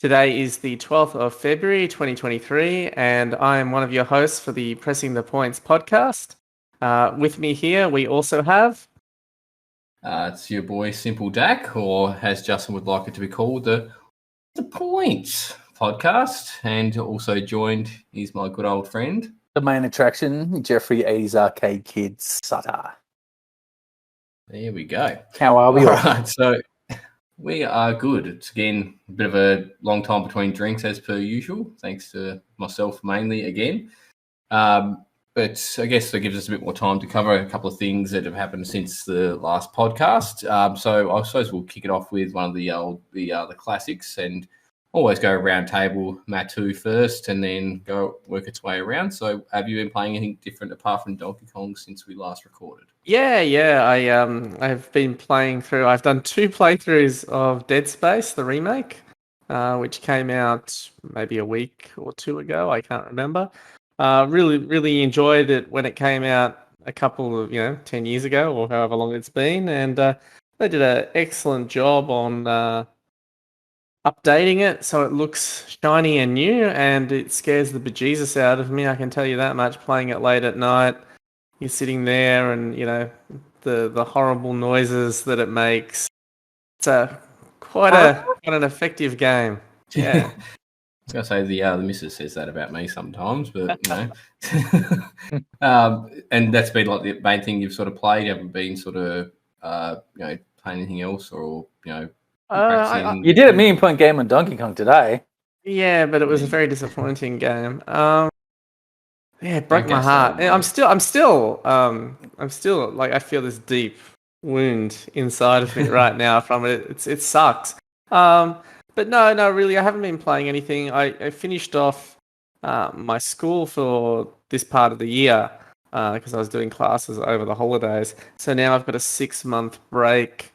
Today is the 12th of February 2023, and I am one of your hosts for the Pressing the Points podcast. With me here, we also have... It's your boy Simple Dak, or as Justin would like it to be called, the Points podcast. And also joined is my good old friend, the main attraction, Jeffrey 80s Arcade Kid Suttor. There we go. How are we? All right, so we are good. It's again a bit of a long time between drinks as per usual, thanks to myself mainly again. But I guess that gives us a bit more time to cover a couple of things that have happened since the last podcast. So I suppose we'll kick it off with one of the classics, and always go round table Matu first, and then go work its way around. So have you been playing anything different apart from Donkey Kong since we last recorded? Yeah. I've been playing through. I've done 2 playthroughs of Dead Space, the remake, which came out maybe a week or 2 ago. I can't remember. Really enjoyed it when it came out a couple of 10 years ago or however long it's been, and they did an excellent job on updating it so it looks shiny and new, and it scares the bejesus out of me. I can tell you that much. Playing it late at night, you're sitting there, and the horrible noises that it makes. It's quite an effective game. Yeah. I was going to say the missus says that about me sometimes, but and that's been like the main thing you've sort of played. You haven't been sort of playing anything else, or practicing. You did a million point game on Donkey Kong today. Yeah, but it was a very disappointing game. It broke my heart. I'm still like, I feel this deep wound inside of me right now from it. It sucks. But no, really, I haven't been playing anything. I finished off my school for this part of the year because I was doing classes over the holidays. So now I've got a 6-month break.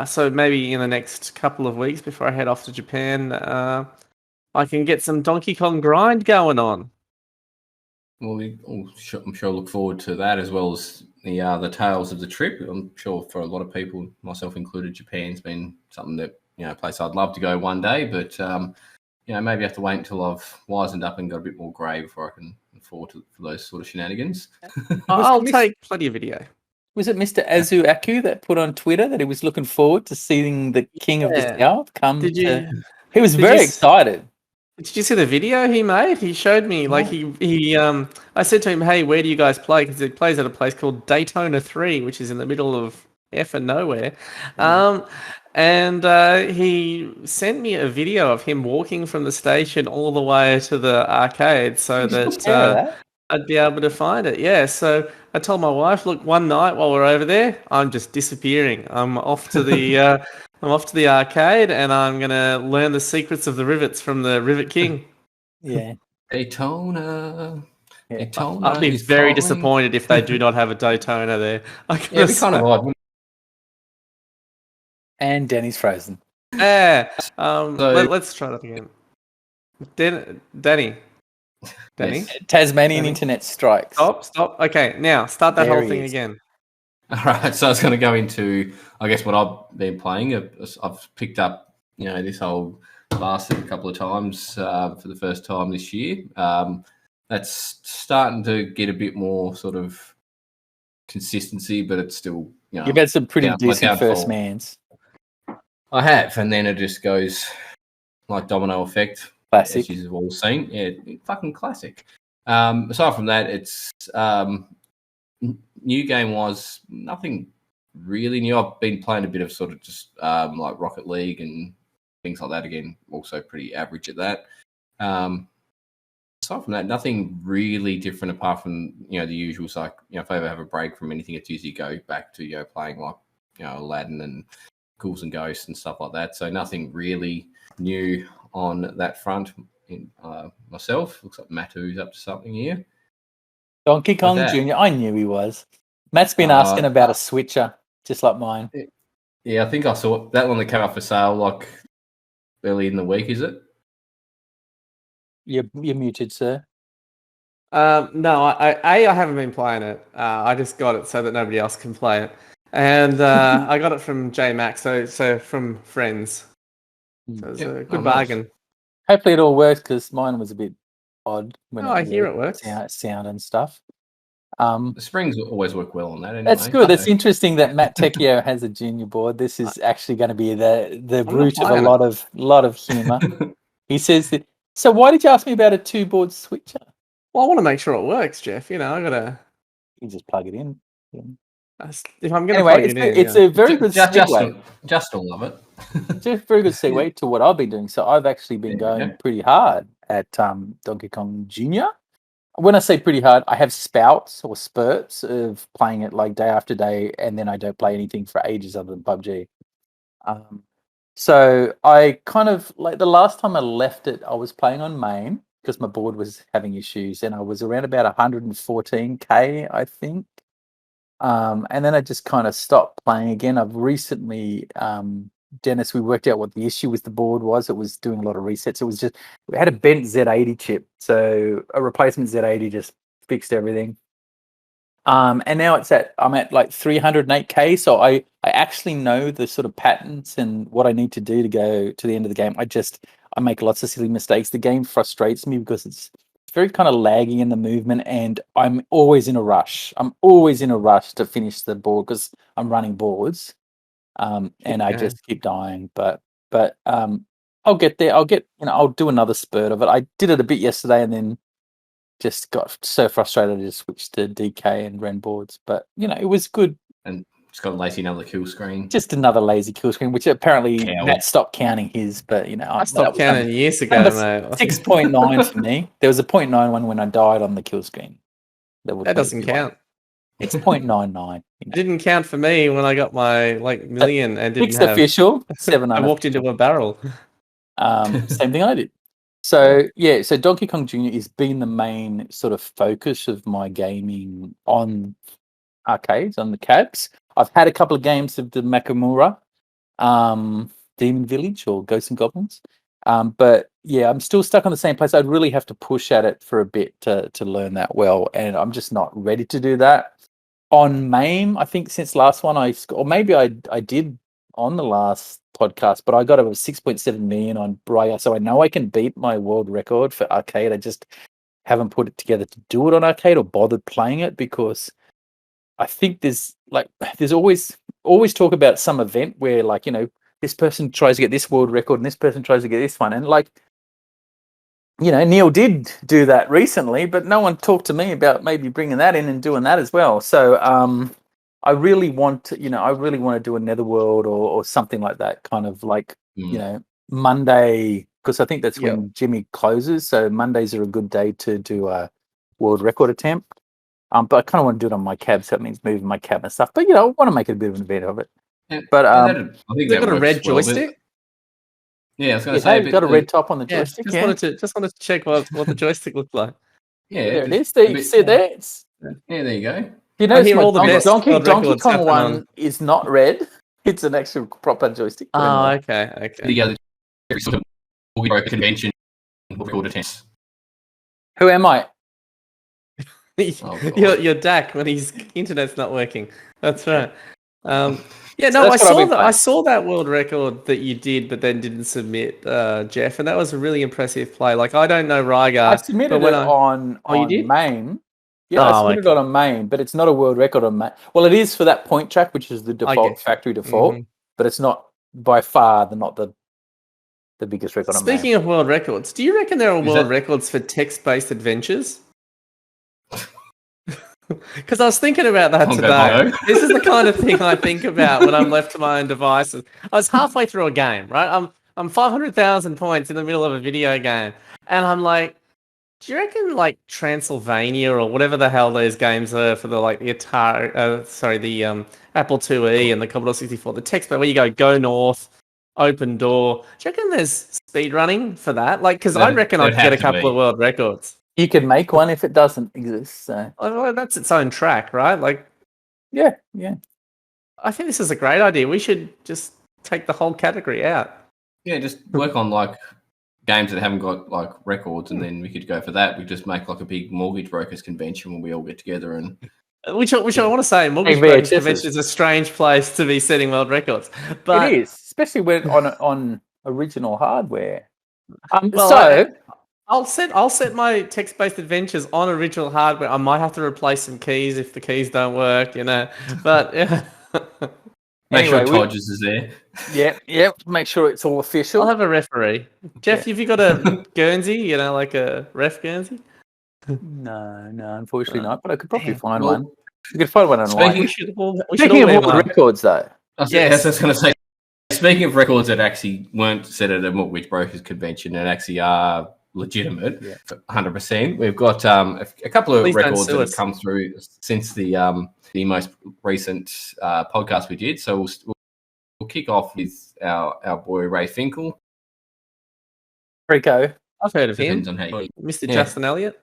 So maybe in the next couple of weeks before I head off to Japan, I can get some Donkey Kong grind going on. Well, I'm sure look forward to that, as well as the tales of the trip. I'm sure for a lot of people, myself included, Japan's been something that a place I'd love to go one day, but maybe I have to wait until I've wisened up and got a bit more grey before I can afford for those sort of shenanigans. I'll take plenty of video. Was it Mr. Azu Aku that put on Twitter that he was looking forward to seeing the King of the South come? He was very excited. Did you see the video he made? He showed me, like, I said to him, hey, where do you guys play? Because he plays at a place called Daytona 3, which is in the middle of effing nowhere. And he sent me a video of him walking from the station all the way to the arcade so that I'd be able to find it. Yeah, so I told my wife, look, one night while we're over there, I'm just disappearing. I'm off to the arcade, and I'm going to learn the secrets of the rivets from the Rivet King. Yeah. Daytona. I'll be very disappointed if they do not have a Daytona there. It'd be kind of odd. And Danny's frozen. Yeah. Let's try that again. Danny. Yes. Tasmanian internet strikes. Stop. Okay, now start that whole thing again. All right, so I was going to go into, I guess, what I've been playing. I've picked up, this whole bastard a couple of times for the first time this year. That's starting to get a bit more sort of consistency, but it's still, You've had some pretty decent first mans. I have, and then it just goes like domino effect. Classic. As you've all seen. Yeah, fucking classic. Aside from that, it's new game was nothing really new. I've been playing a bit of sort of just like Rocket League and things like that. Again, also pretty average at that. Aside from that, nothing really different apart from the usual. So if I ever have a break from anything, it's usually go back to playing like Aladdin and Ghouls and Ghosts and stuff like that. So nothing really new on that front. Myself, looks like Matu's up to something here. Donkey Kong Jr. I knew he was. Matt's been asking about a switcher, just like mine. Yeah, I think I saw that one that came up for sale like early in the week. Is it? You're muted, sir. No, I haven't been playing it. I just got it so that nobody else can play it, and I got it from J Max, so from friends. So it's a good bargain. Hopefully it all works because mine was a bit odd when I hear it works. Sound and stuff. The springs always work well on that. Anyway. That's good. It's interesting that Matt Techhio has a junior board. This is actually going to be the root of a lot of humour. He says that. So why did you ask me about a 2-board switcher? Well, I want to make sure it works, Geoff. You know, I gotta. You just plug it in. Yeah. If I'm going to plug it in, it's a very good segue. Justin will love it. It's a very good segue to what I've been doing. So I've actually been going pretty hard at Donkey Kong Jr. When I say pretty hard, I have spouts or spurts of playing it like day after day, and then I don't play anything for ages other than PUBG. So I kind of, like the last time I left it, I was playing on main because my board was having issues, and I was around about 114k, I think. And then I just kind of stopped playing again. I've recently, Dennis, we worked out what the issue with the board was. It was doing a lot of resets. It was just, we had a bent Z80 chip. So a replacement Z80 just fixed everything. And now I'm at like 308k. So I actually know the sort of patterns and what I need to do to go to the end of the game. I make lots of silly mistakes. The game frustrates me because it's very kind of laggy in the movement, and I'm always in a rush. I'm always in a rush to finish the board because I'm running boards. And I just keep dying, but I'll get there. I'll do another spurt of it. I did it a bit yesterday, and then just got so frustrated I just switched to DK and ran boards. But it was good. And just got a lazy another kill screen. Just another lazy kill screen, which apparently Matt stopped counting his. But I stopped counting years ago, mate. 6.9 for me. There was a 0.91 when I died on the kill screen. That doesn't count. It's 0.99. It didn't count for me when I got my million and didn't have official 7. I walked into a barrel. Same thing I did. So so Donkey Kong Jr. has been the main sort of focus of my gaming on arcades, on the cabs. I've had a couple of games of the Makamura, Demon Village or Ghosts and Goblins. But yeah, I'm still stuck on the same place. I'd really have to push at it for a bit to learn that well, and I'm just not ready to do that. On MAME, I think since last one or maybe I did on the last podcast, but I got over 6.7 million on Briar, so I know I can beat my world record for arcade. I just haven't put it together to do it on arcade or bothered playing it because I think there's always talk about some event where this person tries to get this world record and this person tries to get this one, and Neil did do that recently, but no one talked to me about maybe bringing that in and doing that as well. So I really want to, do a Netherworld or something like that, kind of Monday, because I think that's when Jimmy closes. So Mondays are a good day to do a world record attempt. But I kind of want to do it on my cab, so that means moving my cab and stuff. But I want to make it a bit of an event of it. But I think they've got a red joystick. Yeah, I was going to say, you've got a red top on the joystick. Just wanted to check what the joystick looked like. Yeah, there it is. There you see there. There you go. You know, Donkey Kong one is not red. It's an actual proper joystick. Oh, okay. The other sort of convention record attempts. Who am I? You're Dak when his internet's not working. That's right. I saw that world record that you did, but then didn't submit, Geoff, and that was a really impressive play. I don't know Rygar. I submitted it on MAME. Yeah, I submitted it on MAME, but it's not a world record on MAME. Well, it is for that point track, which is the default factory default, but it's not by far not the biggest record on MAME. Speaking of world records, do you reckon there are world records for text-based adventures? Because I was thinking about that today. This is the kind of thing I think about when I'm left to my own devices. I was halfway through a game, right? I'm 500,000 points in the middle of a video game, and I'm like, do you reckon Transylvania or whatever the hell those games are for the the Apple IIe and the Commodore 64, the text where you go north, open door. Do you reckon there's speed running for that? Because I reckon I'd get a couple of world records. You could make one if it doesn't exist. So. Well, that's its own track, right? Yeah. I think this is a great idea. We should just take the whole category out. Yeah, just work on games that haven't got records, and then we could go for that. We just make a big mortgage brokers convention when we all get together and. Which I want to say, mortgage brokers convention is a strange place to be setting world records, but it is, especially when on original hardware. Well, I'll set my text-based adventures on original hardware. I might have to replace some keys if the keys don't work, But yeah. Make Anyway, sure Todges is there. Yeah. Make sure it's all official. I'll have a referee. Geoff, have you got a Guernsey? Like a ref Guernsey? No, unfortunately not. But I could probably Damn. find one. You could find one online. We should all Speaking of wear world one. records, though. Yes, I was going to say. Speaking of records that actually weren't set at a Mortgage Brokers Convention and actually are legitimate, 100%. We've got a couple of Please don't records sue that have us. come through since the most recent podcast we did. So we'll kick off with our boy Ray Finkel. Rico. I've heard of him. Depends on how you... Mr. Justin Elliott.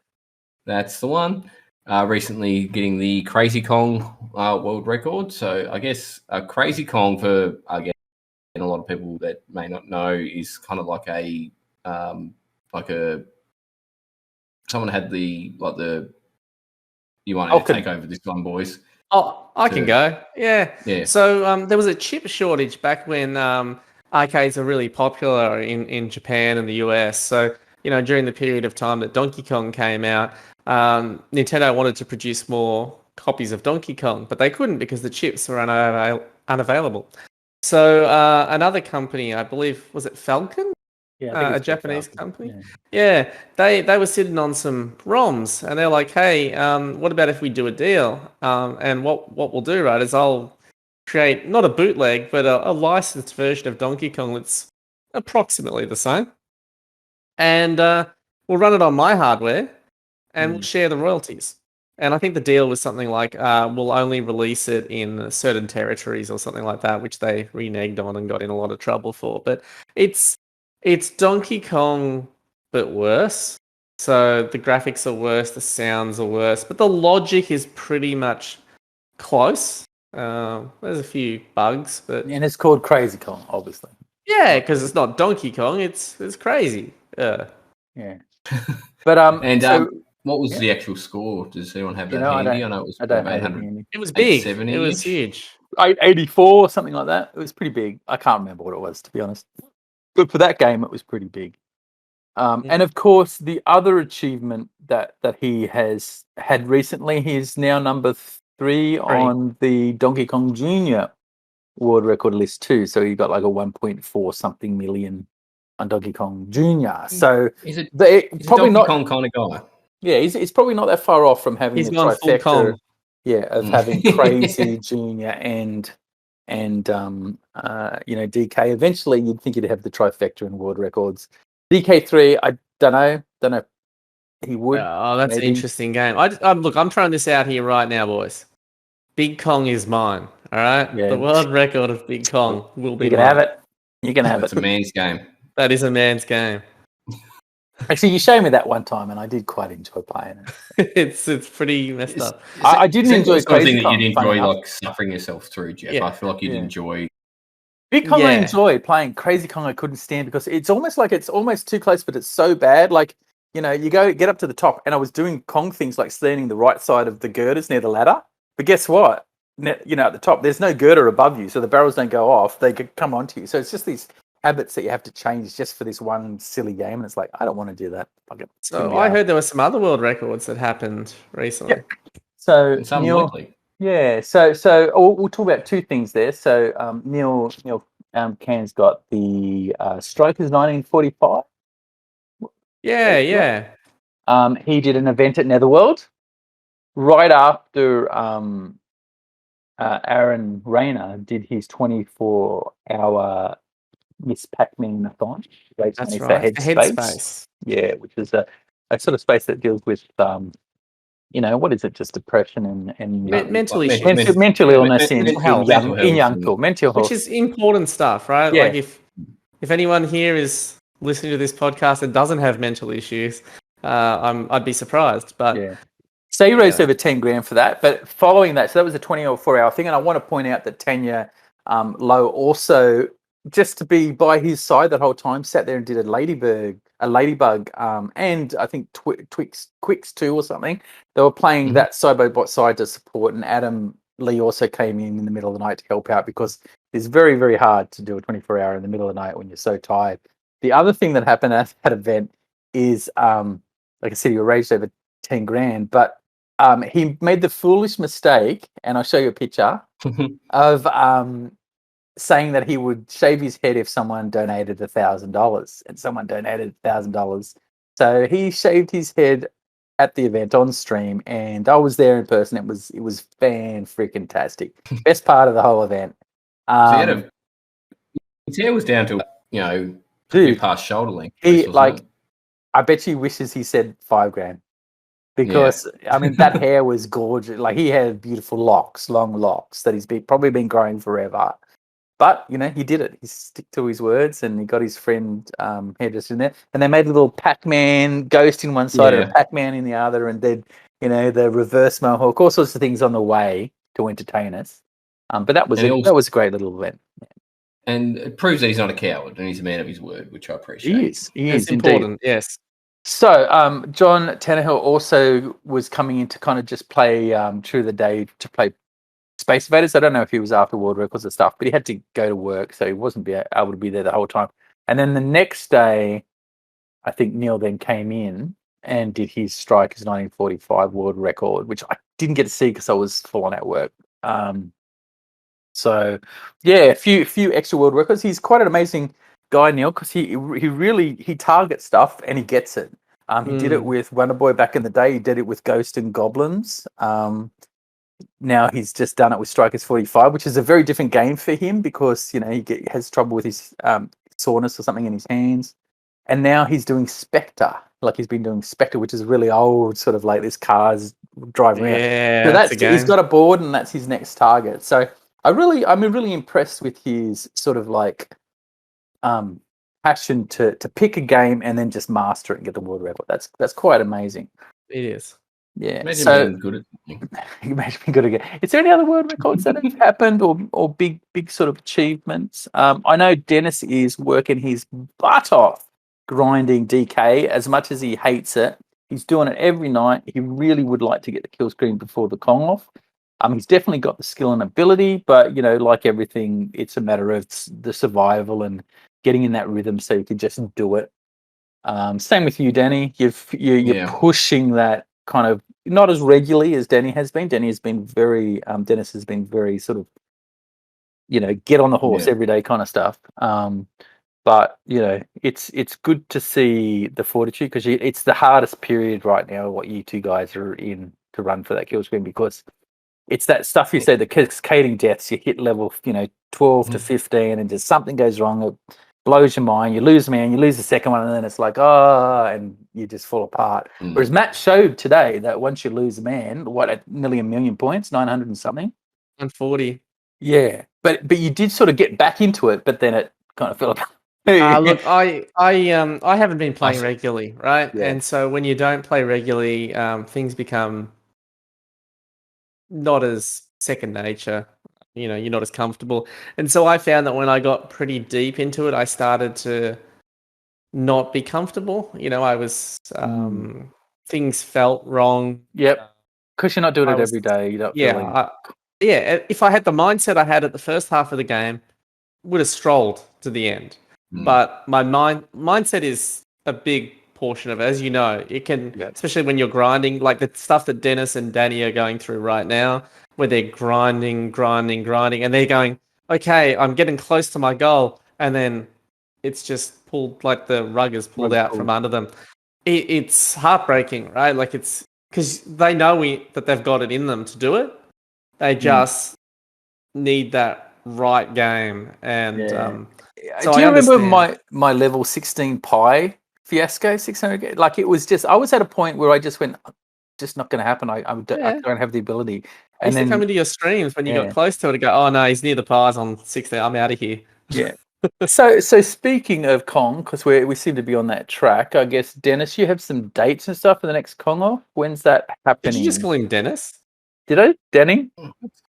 That's the one. Recently getting the Crazy Kong world record. So I guess Crazy Kong, for a lot of people that may not know, is kind of like a someone had the you want to take over this one, boys. Oh, I can go. Yeah. Yeah. So there was a chip shortage back when arcades are really popular in Japan and the US. So, during the period of time that Donkey Kong came out, Nintendo wanted to produce more copies of Donkey Kong, but they couldn't because the chips were unavailable. So another company, I believe, was it Falcon? Yeah, a Japanese company. Yeah, they were sitting on some ROMs, and they're like, "Hey, what about if we do a deal? And what we'll do, right, is I'll create not a bootleg, but a licensed version of Donkey Kong that's approximately the same, and we'll run it on my hardware, and we'll share the royalties." And I think the deal was something like we'll only release it in certain territories or something like that, which they reneged on and got in a lot of trouble for. But it's Donkey Kong, but worse. So the graphics are worse, the sounds are worse, but the logic is pretty much close. There's a few bugs, but and it's called Crazy Kong, obviously. Yeah, because it's not Donkey Kong. It's crazy. Yeah. But what was the actual score? Does anyone have that handy? I know it was about 800. It was big. It was huge. 884, something like that. It was pretty big. I can't remember what it was, to be honest. But for that game, it was pretty big. And of course, the other achievement that he has had recently, he's now number 3 on the Donkey Kong Jr. world record list too. So he got like a 1.4 something million on Donkey Kong Jr. So he's a probably Donkey not Kong kind of guy. Yeah, he's probably not that far off from having the trifecta. Yeah, of having Crazy Jr. and DK. Eventually, you'd think he'd have the trifecta in world records. DK3, I don't know. He would. Oh, that's an interesting game. Look, I'm throwing this out here right now, boys. Big Kong is mine. All right, the world record of Big Kong will be. You can have it. You can have it. It's a man's game. That is a man's game. Actually, you showed me that one time, and I did quite enjoy playing it. It's pretty messed up. I didn't enjoy something Crazy Kong, that you'd enjoy, like suffering yourself through, Geoff. Yeah. I feel like you'd enjoy. Big Kong I enjoyed playing. Crazy Kong I couldn't stand because it's almost too close, but it's so bad. Like, you get up to the top, and I was doing Kong things like standing the right side of the girders near the ladder. But guess what? At the top, there's no girder above you, so the barrels don't go off. They could come onto you. So it's just these habits that you have to change just for this one silly game, and it's like, I don't want to do that. So I heard there were some other world records that happened recently. Yep. So Neil, so we'll talk about two things there. So Neil Can's got the Strikers 1945. Yeah. He did an event at Netherworld right after Aaron Rayner did his 24-hour Miss Pac-Man-a-thon. That's right. Headspace. Yeah, which is a sort of space that deals with, what is it? Just depression and mental issues. Mental illness in young people. Mental health. Which is important stuff, right? Yeah. Like if anyone here is listening to this podcast and doesn't have mental issues, I'd be surprised. But yeah. So he raised over 10 grand for that. But following that, so that was a 24-hour thing. And I want to point out that Tanya Lowe also, just to be by his side that whole time, sat there and did a ladybug, and I think Quicks too or something. They were playing that side by side to support, and Adam Lee also came in the middle of the night to help out because it's very, very hard to do a 24-hour in the middle of the night when you're so tired. The other thing that happened at that event is, like I said, he raised over 10 grand, but he made the foolish mistake, and I'll show you a picture of saying that he would shave his head if someone donated $1,000, and someone donated $1,000. So he shaved his head at the event on stream, and I was there in person. It was fan-freaking-tastic. Best part of the whole event. His hair was down to, dude, past shoulder length. I bet you wishes he said $5,000. Because I mean, that hair was gorgeous. Like, he had beautiful locks, long locks that he's probably been growing forever. But he did it. He stuck to his words, and he got his friend hairdresser in there, and they made a little Pac-Man ghost in one side and a Pac-Man in the other, and then the reverse mohawk, all sorts of things on the way to entertain us. But that was that was a great little event. And it proves that he's not a coward and he's a man of his word, which I appreciate. He is. It's important. Yes. So, John Tannehill also was coming in to kind of just play through the day to play Space Invaders. I don't know if he was after world records and stuff, but he had to go to work, so he wasn't able to be there the whole time. And then the next day, I think Neil then came in and did his Strikers 1945 world record, which I didn't get to see because I was full on at work. So, yeah, a few extra world records. He's quite an amazing guy, Neil, because he really targets stuff and he gets it. He did it with Wonder Boy back in the day. He did it with Ghost and Goblins. Now he's just done it with Strikers 45, which is a very different game for him because he has trouble with his soreness or something in his hands. And now he's doing Spectre, like he's been doing Spectre, which is really old, sort of like this cars driving around. Yeah, so he's got a board, and that's his next target. So I'm really impressed with his sort of like passion to pick a game and then just master it and get the world record. That's quite amazing. It is. Yeah. Imagine being good at something. Imagine being good again. Is there any other world records that have happened or big sort of achievements? I know Dennis is working his butt off grinding DK as much as he hates it. He's doing it every night. He really would like to get the kill screen before the Kong off. He's definitely got the skill and ability, but like everything, it's a matter of the survival and getting in that rhythm so you can just do it. Same with you, Danny. You're pushing that kind of not as regularly as Danny has been. Danny has been very Dennis has been very sort of get on the horse every day kind of stuff. But it's good to see the fortitude because it's the hardest period right now. What you two guys are in to run for that kill screen because it's that stuff you say, the cascading deaths. You hit level 12 to 15, and just something goes wrong. It blows your mind. You lose a man. You lose the second one, and then it's like and you just fall apart. Whereas Matt showed today that once you lose a man, at nearly 1 million points, 900 and something, 140. Yeah, but you did sort of get back into it, but then it kind of fell apart. Look, I haven't been playing regularly, right? Yeah. And so when you don't play regularly, things become not as second nature. You're not as comfortable. And so I found that when I got pretty deep into it, I started to not be comfortable. I was things felt wrong. Yep. Because you're not doing it every day. You're not feeling... if I had the mindset I had at the first half of the game, would have strolled to the end. But my mindset is a big portion of it. As you know, it can, especially when you're grinding, like the stuff that Dennis and Danny are going through right now, where they're grinding, and they're going, okay, I'm getting close to my goal, and then it's just pulled, like the rug is pulled out from under them. It's heartbreaking, right? Like it's because they know that they've got it in them to do it. They just need that right game. And so do you remember my level 16 Pi fiasco 600? Like it was just, I was at a point where I just went, just not going to happen. I don't have the ability. And then come into your streams when you got close to it and go, oh no, he's near the pies on 16. I'm out of here. Yeah. So speaking of Kong, because we seem to be on that track, I guess, Dennis, you have some dates and stuff for the next Kong off. When's that happening? Did you just call him Dennis? Did I? Danny?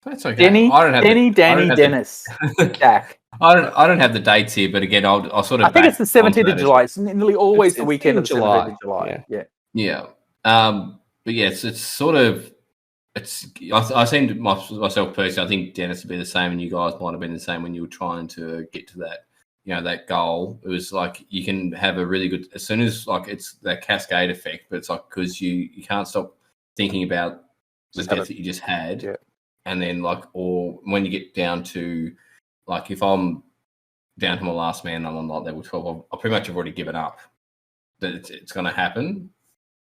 That's okay. Danny, Dennis. Jack. I don't have the dates here, but again, I'll sort of. I think it's the 17th of July. It's nearly always the weekend of July. 17th of July. Yeah. But yes, it's sort of. I seem myself personally. I think Dennis would be the same, and you guys might have been the same when you were trying to get to that that goal, it was like you can have a really good, as soon as like it's that cascade effect, but it's like because you can't stop thinking about the death that you just had. Yeah. And then or when you get down to like, if I'm down to my last man, I'm on like level 12, I pretty much have already given up that it's going to happen.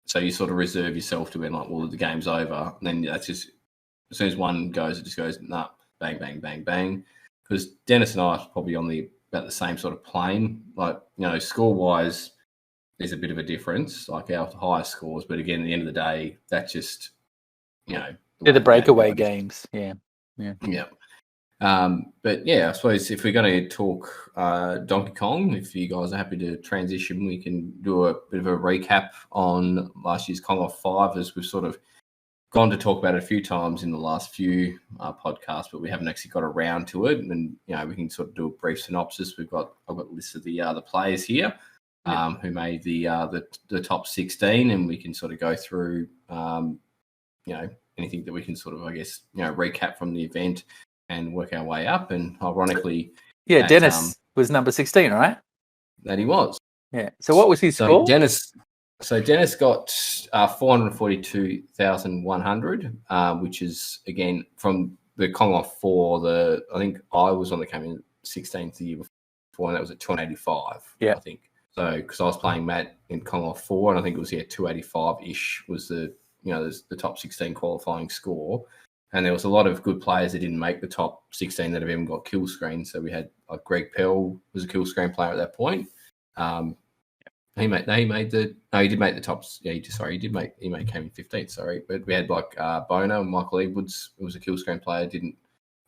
So you sort of reserve yourself to be like, well, the game's over. And then that's just, as soon as one goes, it just goes, nah, bang, bang, bang, bang. Because Dennis and I are probably on about the same sort of plane. Like, score-wise, there's a bit of a difference, like our highest scores. But again, at the end of the day, that's just, They're the breakaway games. Yeah. But yeah, I suppose if we're going to talk Donkey Kong, if you guys are happy to transition, we can do a bit of a recap on last year's Kong Off 5, as we've sort of gone to talk about it a few times in the last few podcasts, but we haven't actually got around to it. And we can sort of do a brief synopsis. I've got a list of the players here who made the top 16, and we can sort of go through anything that we can sort of, I guess, recap from the event and work our way up. And ironically, Dennis was number 16, right? That he was. Yeah. So what was his score? Dennis got 442,100, which is, again, from the Kong Off 4. I think I was on the came in 16th the year before, and that was at 285. Yeah. I think so, because I was playing Matt in Kong Off 4, and I think it was 285-ish was the top 16 qualifying score. And there was a lot of good players that didn't make the top 16 that have even got kill screen. So we had Greg Pell was a kill screen player at that point. He did make the tops. Yeah, he came in 15th. Sorry, but we had Bono and Michael Edwards, who was a kill screen player, didn't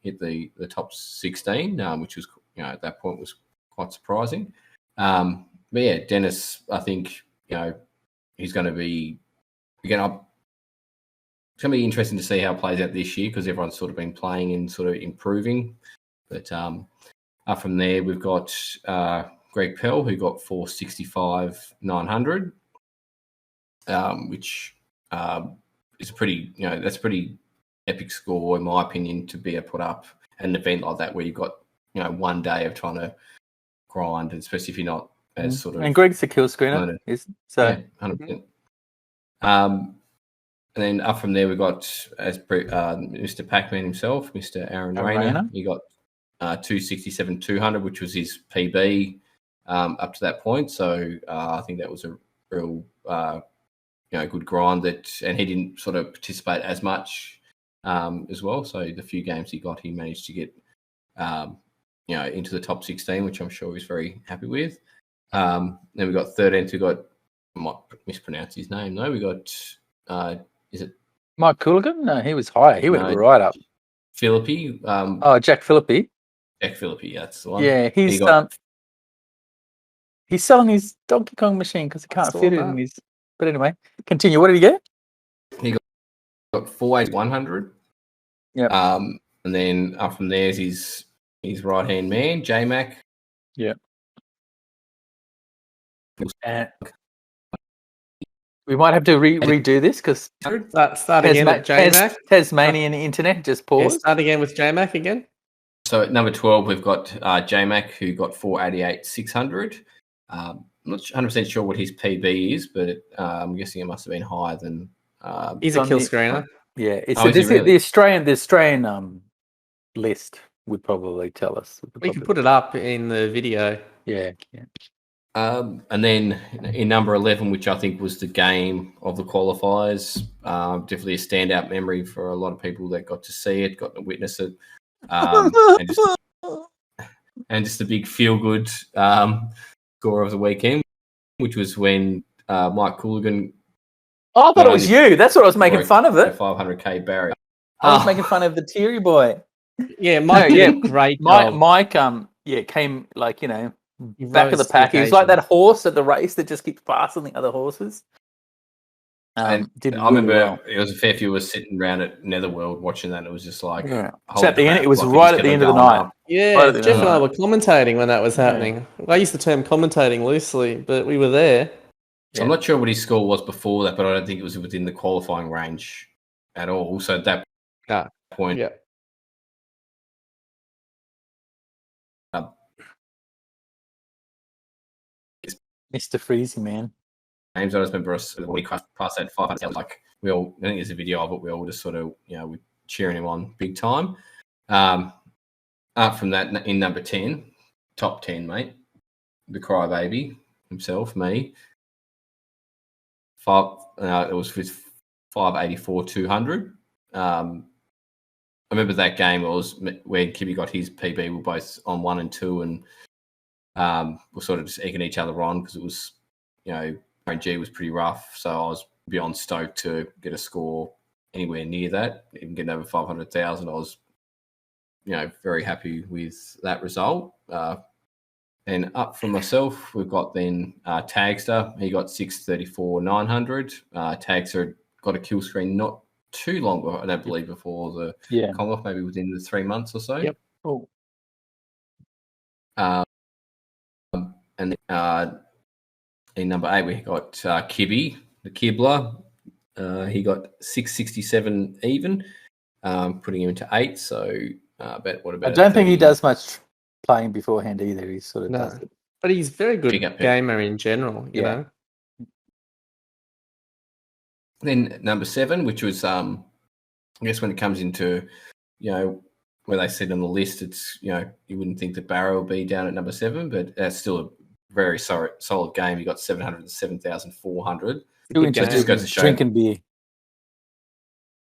hit the top 16, which was at that point was quite surprising. But yeah, Dennis, I think he's going to be again. It's going to be interesting to see how it plays out this year, because everyone's sort of been playing and sort of improving. But up from there, we've got Greg Pell, who got 465,900, which is a pretty, that's a pretty epic score, in my opinion, to be able to put up an event like that where you've got, one day of trying to grind, and especially if you're not as sort of... And Greg's a kill screener, yeah, 100%. And then up from there, we got Mr. Pac-Man himself, Mr. Aaron Rayner. He got 267,200, which was his PB up to that point. So I think that was a real, good grind. And he didn't sort of participate as much as well. So the few games he got, he managed to get, into the top 16, which I'm sure he's very happy with. Then we got 13th. We got, I might mispronounce his name though. We got. Is it Mike Cooligan? No, he was higher. He went right up. Philippi. Jack Philippi. Jack Philippi, that's the one. Yeah, he's selling his Donkey Kong machine because he can't fit it in his. But anyway, continue. What did he get? He got 481,100. Yeah. And then up from there is his right hand man, J Mac. Yeah. We might have to redo this because start again at J-Mac. Tasmanian internet just paused. Yeah, start again with J-Mac again. So at number 12, we've got J-Mac, who got 488,600. I'm not 100% sure what his PB is, but I'm guessing it must have been higher than... he's a kill screener. Yeah, the Australian list would probably tell us. We can put it up in the video. Yeah. And then in number 11, which I think was the game of the qualifiers, definitely a standout memory for a lot of people that got to see it, got to witness it, and just a big feel-good score of the weekend, which was when Mike Cooligan... Oh, I thought it was you. That's what I was making fun of it. 500k barrier. I was making fun of the teary boy. Yeah, Mike did a great job. Mike, came back of the pack. He was like that horse at the race that just keeps passing the other horses. I remember it was a fair few of us sitting around at Netherworld watching that. And it was just like, so at the end, it was right at the end of the night. Yeah, Geoff and I were commentating when that was happening. Yeah. I used the term commentating loosely, but we were there. So I'm not sure what his score was before that, but I don't think it was within the qualifying range at all. So at that point, Mr. Freezy, man. Games. I just remember us when we passed that 500. Like we all, I think there's a video of it. We all just sort of, we're cheering him on big time. Up from that, in number 10, top 10, mate, the crybaby himself, me. It was with 584 200. I remember that game. It was when Kibby got his PB. We were both on 1 and 2, and we're sort of just egging each other on because it was, RNG was pretty rough. So I was beyond stoked to get a score anywhere near that, even getting over 500,000. I was, very happy with that result. And up from myself, we've got then Tagster. He got 634 900. Tagster got a kill screen not too long, I don't believe, before the Commonwealth, maybe within the 3 months or so. Yep. Oh. And in number 8, we got Kibby, the Kibbler. He got 667 even, putting him into 8. So I don't think he does much playing beforehand either. He sort of does it. But he's very good gamer in general, you know. Then number 7, which was, I guess when it comes into, where they sit on the list, it's, you wouldn't think that Barrow will be down at number 7, but that's still a very solid game. He got 707,400. Just goes to show drinking beer.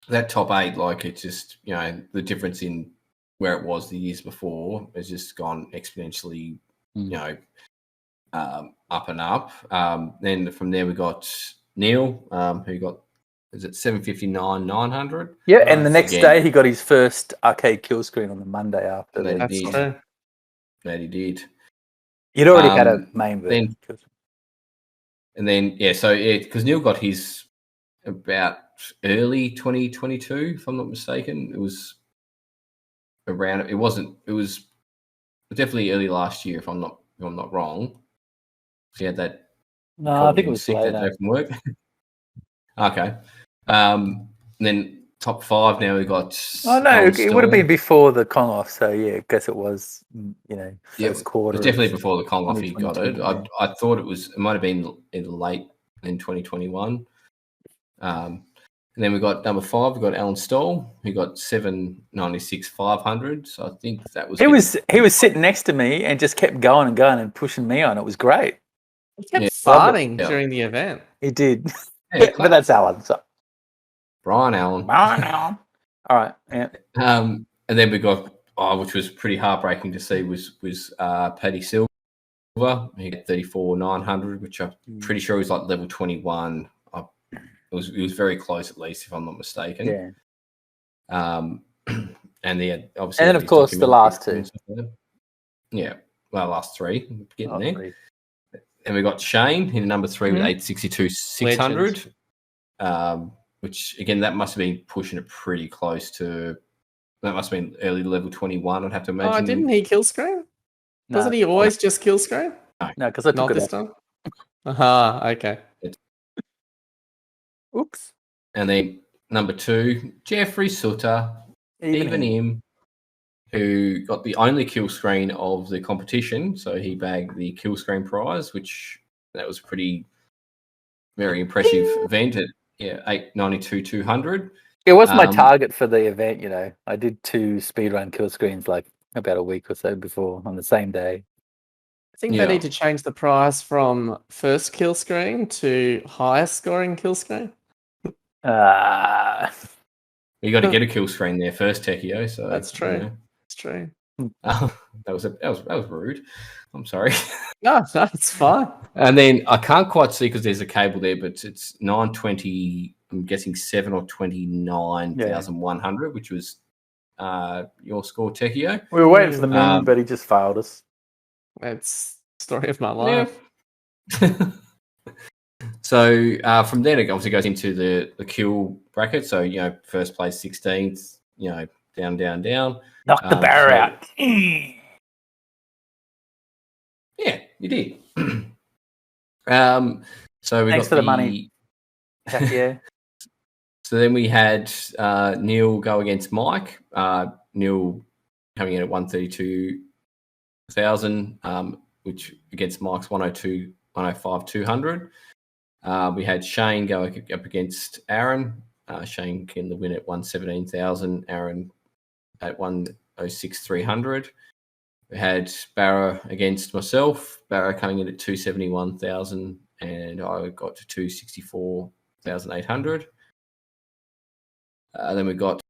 That top 8, like, it's just, the difference in where it was the years before has just gone exponentially, up and up. Then from there we got Neil, who got, is it 759 900? Yeah, and the next day he got his first arcade kill screen on the Monday after. That he did. He'd already had a main version. And then, because Neil got his about early 2022, if I'm not mistaken. It was around. It was definitely early last year, if I'm not wrong. So he had that. No, I think it was sick that day from work. Okay. And then top 5 now we got. Oh no, it would have been before the Kong off. So yeah, I guess it was. First quarter. It was definitely before the Kong off. He got it. Yeah. I thought it might have been either late in 2021. And then we got number 5. We got Alan Stoll, who got 796 500. So I think that was. He was sitting next to me and just kept going and pushing me on. It was great. He kept farting during the event. He did, but that's Alan. So. Brian Allen. All right. Yeah. And then we got, which was pretty heartbreaking to see, was Paddy Silver. He got 34 900, which I'm pretty sure was like level 21. It was very close, at least, if I'm not mistaken. Yeah. And they had, obviously, and then of course the last 2. Yeah. Well, last 3, getting there. 3. And we got Shane in number 3 with 862 600. Which, again, that must have been pushing it pretty close to... That must have been early level 21, I'd have to imagine. Oh, didn't he kill screen? No. Doesn't he always just kill screen? No, because I took Not this time? Aha, okay. Oops. And then number 2, Geoff Suttor, even him, who got the only kill screen of the competition. So he bagged the kill screen prize, which that was a very impressive event at 892 200. It was my target for the event, I did 2 speedrun kill screens like about a week or so before on the same day. I think they need to change the price from first kill screen to highest scoring kill screen. You got to get a kill screen there first, Techhio. So that's true. That's true. That was rude. I'm sorry. No, it's fine. And then I can't quite see because there's a cable there, but it's 920. I'm guessing 7 or 29,100, which was your score, Techhio. We were waiting for the moon, but he just failed us. It's the story of my life. Yeah. So from there, it obviously goes into the kill bracket. So, first place 16th, down. Knock the barrier out. Yeah, you did. So we Thanks got for the money. Yeah. So then we had Neil go against Mike. Neil coming in at 132,000, which against Mike's 102 105 200. We had Shane go up against Aaron. Shane getting the win at 117,000. Aaron at 106 300. We had Barra against myself. Barra coming in at 271,000, and I got to 264,800. Then we got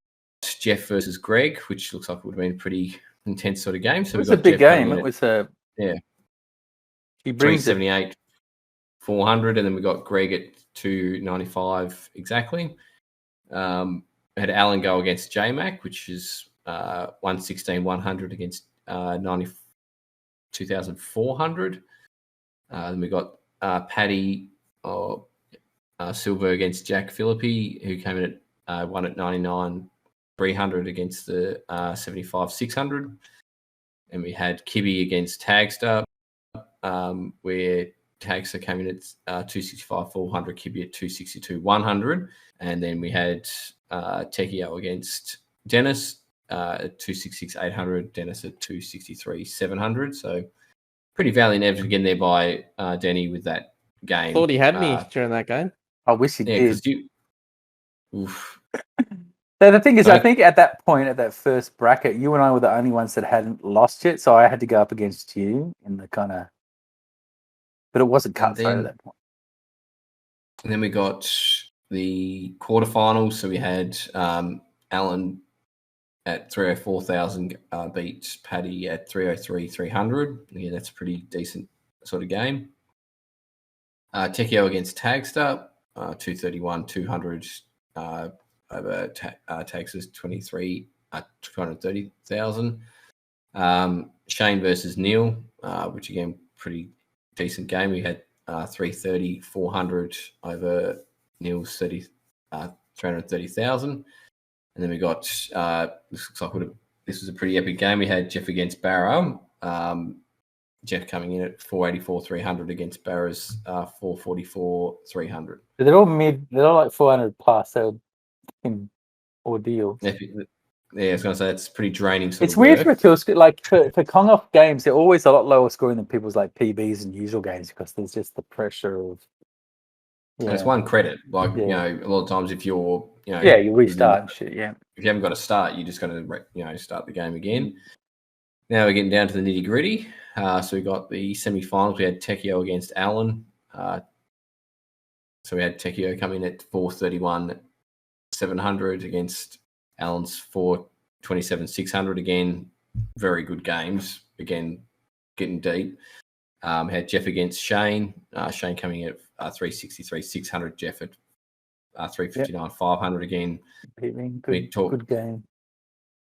Geoff versus Greg, which looks like it would have been a pretty intense sort of game. So it was a big game. It was a He brings 378 400, and then we got Greg at 295 exactly. We had Alan go against JMac, which is 116 100 against 92,400. Then we got Paddy Silver against Jack Philippi, who came in at one at 99 300 against the 75 600. And we had Kibby against Tagster, where Tagster came in at 265 400, Kibby at 262 100. And then we had Techhio against Dennis at 266 800, Dennis at 263 700. So pretty valiant effort again there by Denny with that game. Thought he had me during that game. I wish he did. Oof. So the thing is, I think at that point, at that first bracket, you and I were the only ones that hadn't lost yet, so I had to go up against you in the kind of... But it wasn't cutthroat at that point. And then we got the quarterfinals. So we had Alan at 304,000 beat Paddy at 303 300. Yeah, that's a pretty decent sort of game. Techhio against Tagster, 231 200 over Tags's 230,000. Shane versus Neil, which again pretty decent game. We had 330 400 over Neil's 330,000. And then we got, this looks like this was a pretty epic game. We had Geoff against Barra. Geoff coming in at 484 300 against Barra's 444 300. They're all like 400 plus. So in ordeal. Yeah, I was going to say it's pretty draining. It's weird for a kill score. Like for Kong off games, they're always a lot lower scoring than people's like PBs and usual games because there's just the pressure of. Yeah. It's one credit. Like a lot of times if you're you restart and shit. Yeah. If you haven't got a start, you're just going to start the game again. Now we're getting down to the nitty gritty. So we got the semi-finals. We had Techhio against Alan. So we had Techhio come in at 431 700 against Alan's 427 600. Again, very good games. Again, getting deep. Had Geoff against Shane. Shane coming in at 363 600. Geoff at 359 500. Again, good game.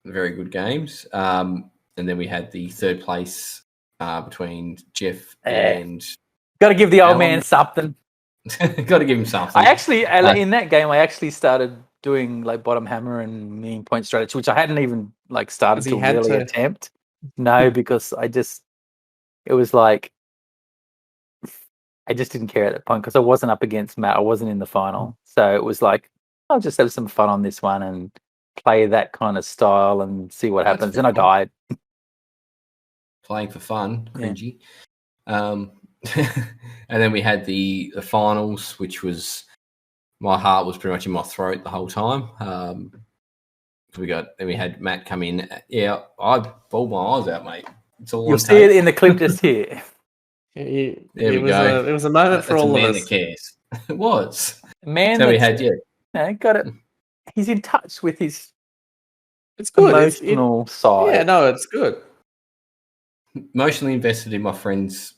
Very good games. And then we had the third place between Geoff and. Got to give the old Alan. man something. Got to give him something. I actually, in that game, I actually started doing like bottom hammer and million point strategy, which I hadn't even like started to really attempt. No, because it was like, I just didn't care at that point because I wasn't up against Matt. I wasn't in the final. So it was like, I'll just have some fun on this one and play that kind of style and see what happens. And I died. Playing for fun, cringy. Yeah. And then we had the finals, which was my heart was pretty much in my throat the whole time. We had Matt come in. Yeah, I bawled my eyes out, mate. It's all you'll see it in the clip just here. There we go. It was a moment for all of us. That cares. It was. Man, so we had got it. He's in touch with his. It's good. Emotional side. Yeah, no, it's good. Emotionally invested in my friends.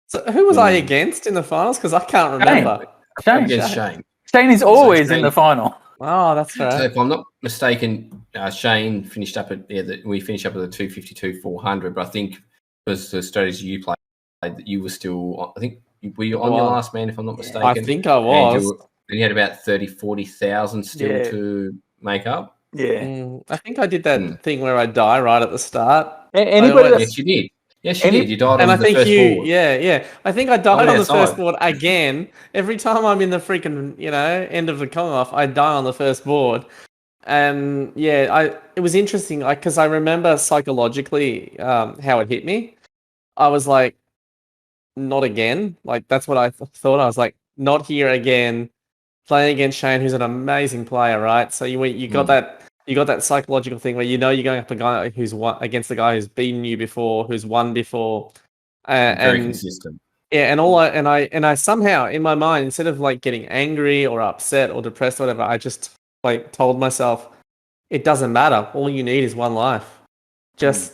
So who was I against in the finals? Because I can't remember. Shane. Shane is always in the final. Oh, that's right. So if I'm not mistaken, Shane finished up at we finished up at the 252 400. But I think because the strategy you played, that you were still. I think were you on your last man? If I'm not mistaken, I think I was. And you had about 40,000 still to make up. Yeah, I think I did that thing where I die right at the start. Yes, you did. Yes, you did. You died on the first board. Yeah. I think I died on the first board again. Every time I'm in the freaking, end of the Kong off, I die on the first board. And it was interesting, because I remember psychologically how it hit me. I was like, not again. Like that's what I thought. I was like, not here again. Playing against Shane, who's an amazing player, right? So you got that psychological thing where you know you're going up a guy who's won against the guy who's beaten you before, who's won before, Very and consistent. yeah, and I somehow in my mind, instead of like getting angry or upset or depressed or whatever, I just like told myself, it doesn't matter. All you need is one life. Just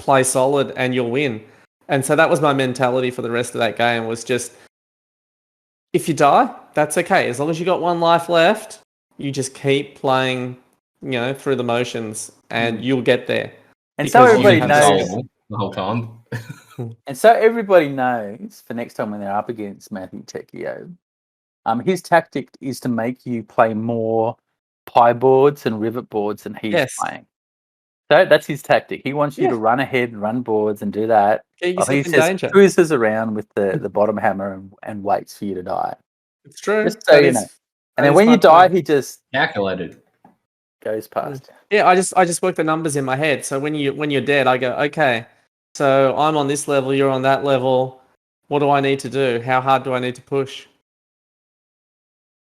play solid and you'll win. And so that was my mentality for the rest of that game, was just, if you die, that's okay. As long as you got one life left, you just keep playing, through the motions and you'll get there. And so everybody knows the whole time. And so everybody knows for next time when they're up against Matthew Techhio, his tactic is to make you play more pie boards and rivet boards than he's playing. So that's his tactic. He wants you to run ahead, run boards, and do that. He just cruises around with the bottom hammer and waits for you to die. It's true. Just so you know. And then when you die, he just calculated goes past. Yeah, I just work the numbers in my head. So when you're dead, I go, okay, so I'm on this level, you're on that level. What do I need to do? How hard do I need to push?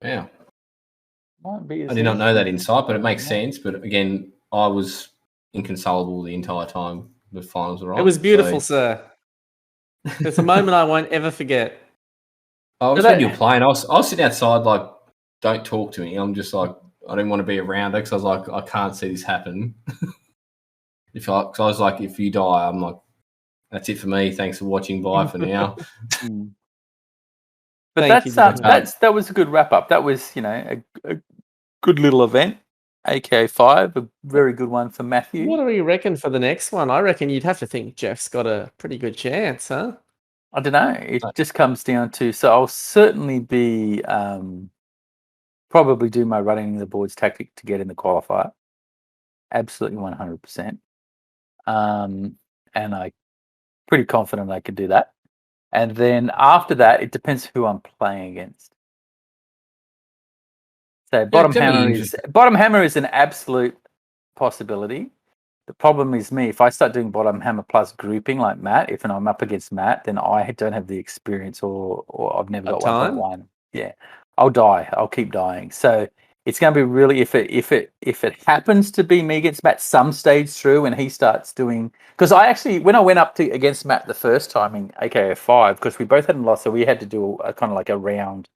Yeah. I did not know that insight, but it makes sense. But again, I was inconsolable the entire time the finals were on. It was beautiful, sir. It's a moment I won't ever forget. I was when you were playing, I was sitting outside like, don't talk to me. I'm just like, I didn't want to be around it because I was like, I can't see this happen. Because I was like, if you die, I'm like, that's it for me. Thanks for watching. Bye for now. But that was a good wrap up. That was, a good little event. AKA 5, a very good one for Matthew. What do you reckon for the next one? I reckon you'd have to think Geoff's got a pretty good chance, huh? I don't know. It just comes down to, so I'll certainly be probably do my running the boards tactic to get in the qualifier. Absolutely 100%. And I'm pretty confident I could do that. And then after that, it depends who I'm playing against. So bottom hammer is an absolute possibility. The problem is me. If I start doing bottom hammer plus grouping like Matt, if I'm up against Matt, then I don't have the experience or I've never got 1.1. Yeah, I'll die. I'll keep dying. So it's going to be really, if it happens to be me against Matt some stage through and he starts doing, because I actually, when I went up against Matt the first time in AKA 5, because we both hadn't lost, so we had to do a kind of like a round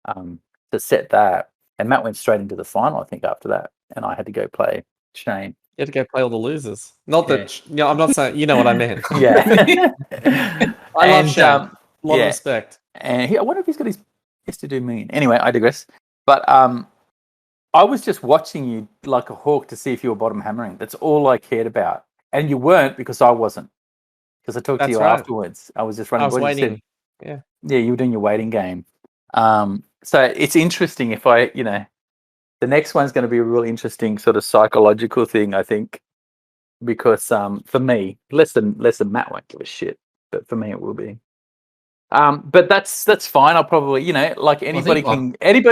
to set that. And Matt went straight into the final, I think, after that. And I had to go play Shane. You had to go play all the losers. Not that, I'm not saying, you know what I meant. Yeah. I love Shane. A lot of respect. And I wonder if he's got his best to do mean. Anyway, I digress. But I was just watching you like a hawk to see if you were bottom hammering. That's all I cared about. And you weren't because I wasn't. Because I talked to you afterwards. I was just running. I was waiting. Yeah, you were doing your waiting game. So it's interesting if the next one's going to be a real interesting sort of psychological thing, I think, because for me, less than Matt won't give a shit, but for me it will be. But that's fine. I'll probably, like anybody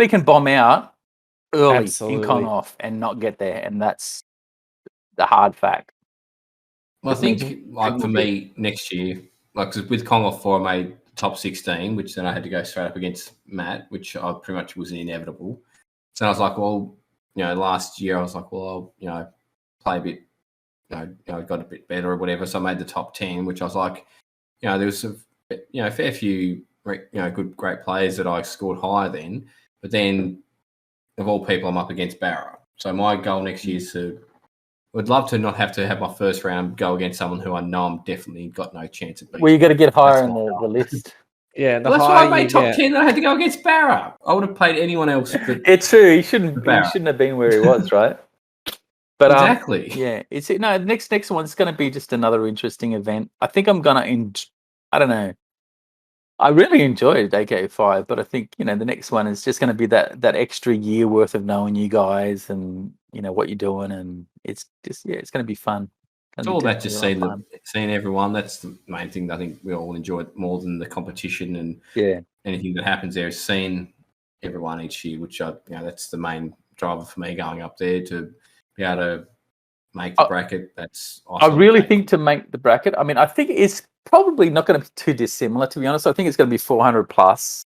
can bomb out early in Kong off and not get there, and that's the hard fact. Well, I think for me next year, like with Kong off 4, I made top 16, which then I had to go straight up against Matt, which I pretty much was inevitable. So I was like, well, last year I was like, well, I'll, play a bit, got a bit better or whatever. So I made the top 10, which I was like, there was a fair few, great players that I scored higher than. But then, of all people, I'm up against Barra. So my goal next year is would love to not have to have my first round go against someone who I know I'm definitely got no chance of beating. Well, you got to get higher in the list. Yeah, that's why I made top 10. I had to go against Barra. I would have played anyone else. It's true. He shouldn't have been where he was, right? But exactly. It's the next one's going to be just another interesting event. I think I'm gonna I don't know. I really enjoyed AK5, but I think the next one is just going to be that extra year worth of knowing you guys and what you're doing, and it's just it's going to be fun. It's all about just seeing everyone. That's the main thing. I think we all enjoy it more than the competition and anything that happens there is seeing everyone each year, which that's the main driver for me going up there, to be able to make the bracket, that's I really think to make the bracket, I mean, I think it's probably not going to be too dissimilar, to be honest. I think it's going to be 400 plus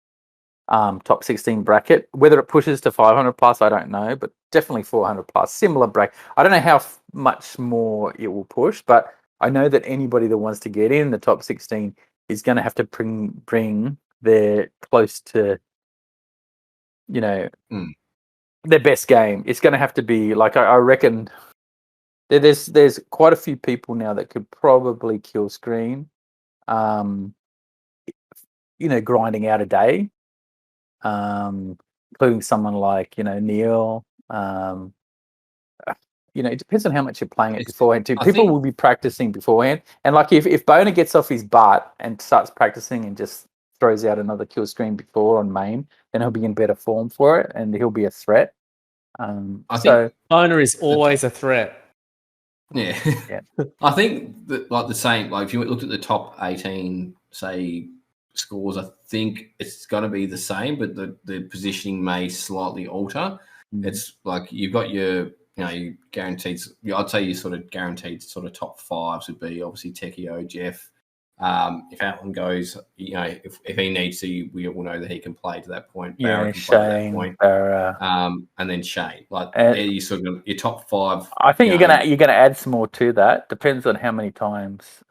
top 16 bracket. Whether it pushes to 500 plus, I don't know, but definitely 400 plus. Similar bracket. I don't know how much more it will push, but I know that anybody that wants to get in the top 16 is going to have to bring their close to, their best game. It's going to have to be like, I reckon there's quite a few people now that could probably kill screen, grinding out a day, including someone like, Neil. It depends on how much you're playing it beforehand too. People will be practicing beforehand. And like if Boner gets off his butt and starts practicing and just throws out another kill screen before on main, then he'll be in better form for it and he'll be a threat. I think Boner is always a threat. Yeah. I think that like the same, like if you looked at the top 18, say, scores, I think it's going to be the same, but the positioning may slightly alter. It's like you've got your guaranteed. I'd say your sort of guaranteed sort of top fives would be obviously Techhio, Geoff. If Alan goes, if he needs to, we all know that he can play to that point. Barra can play to that point. And then Shane. Like you sort of your top five. I think you're gonna add some more to that. Depends on how many times.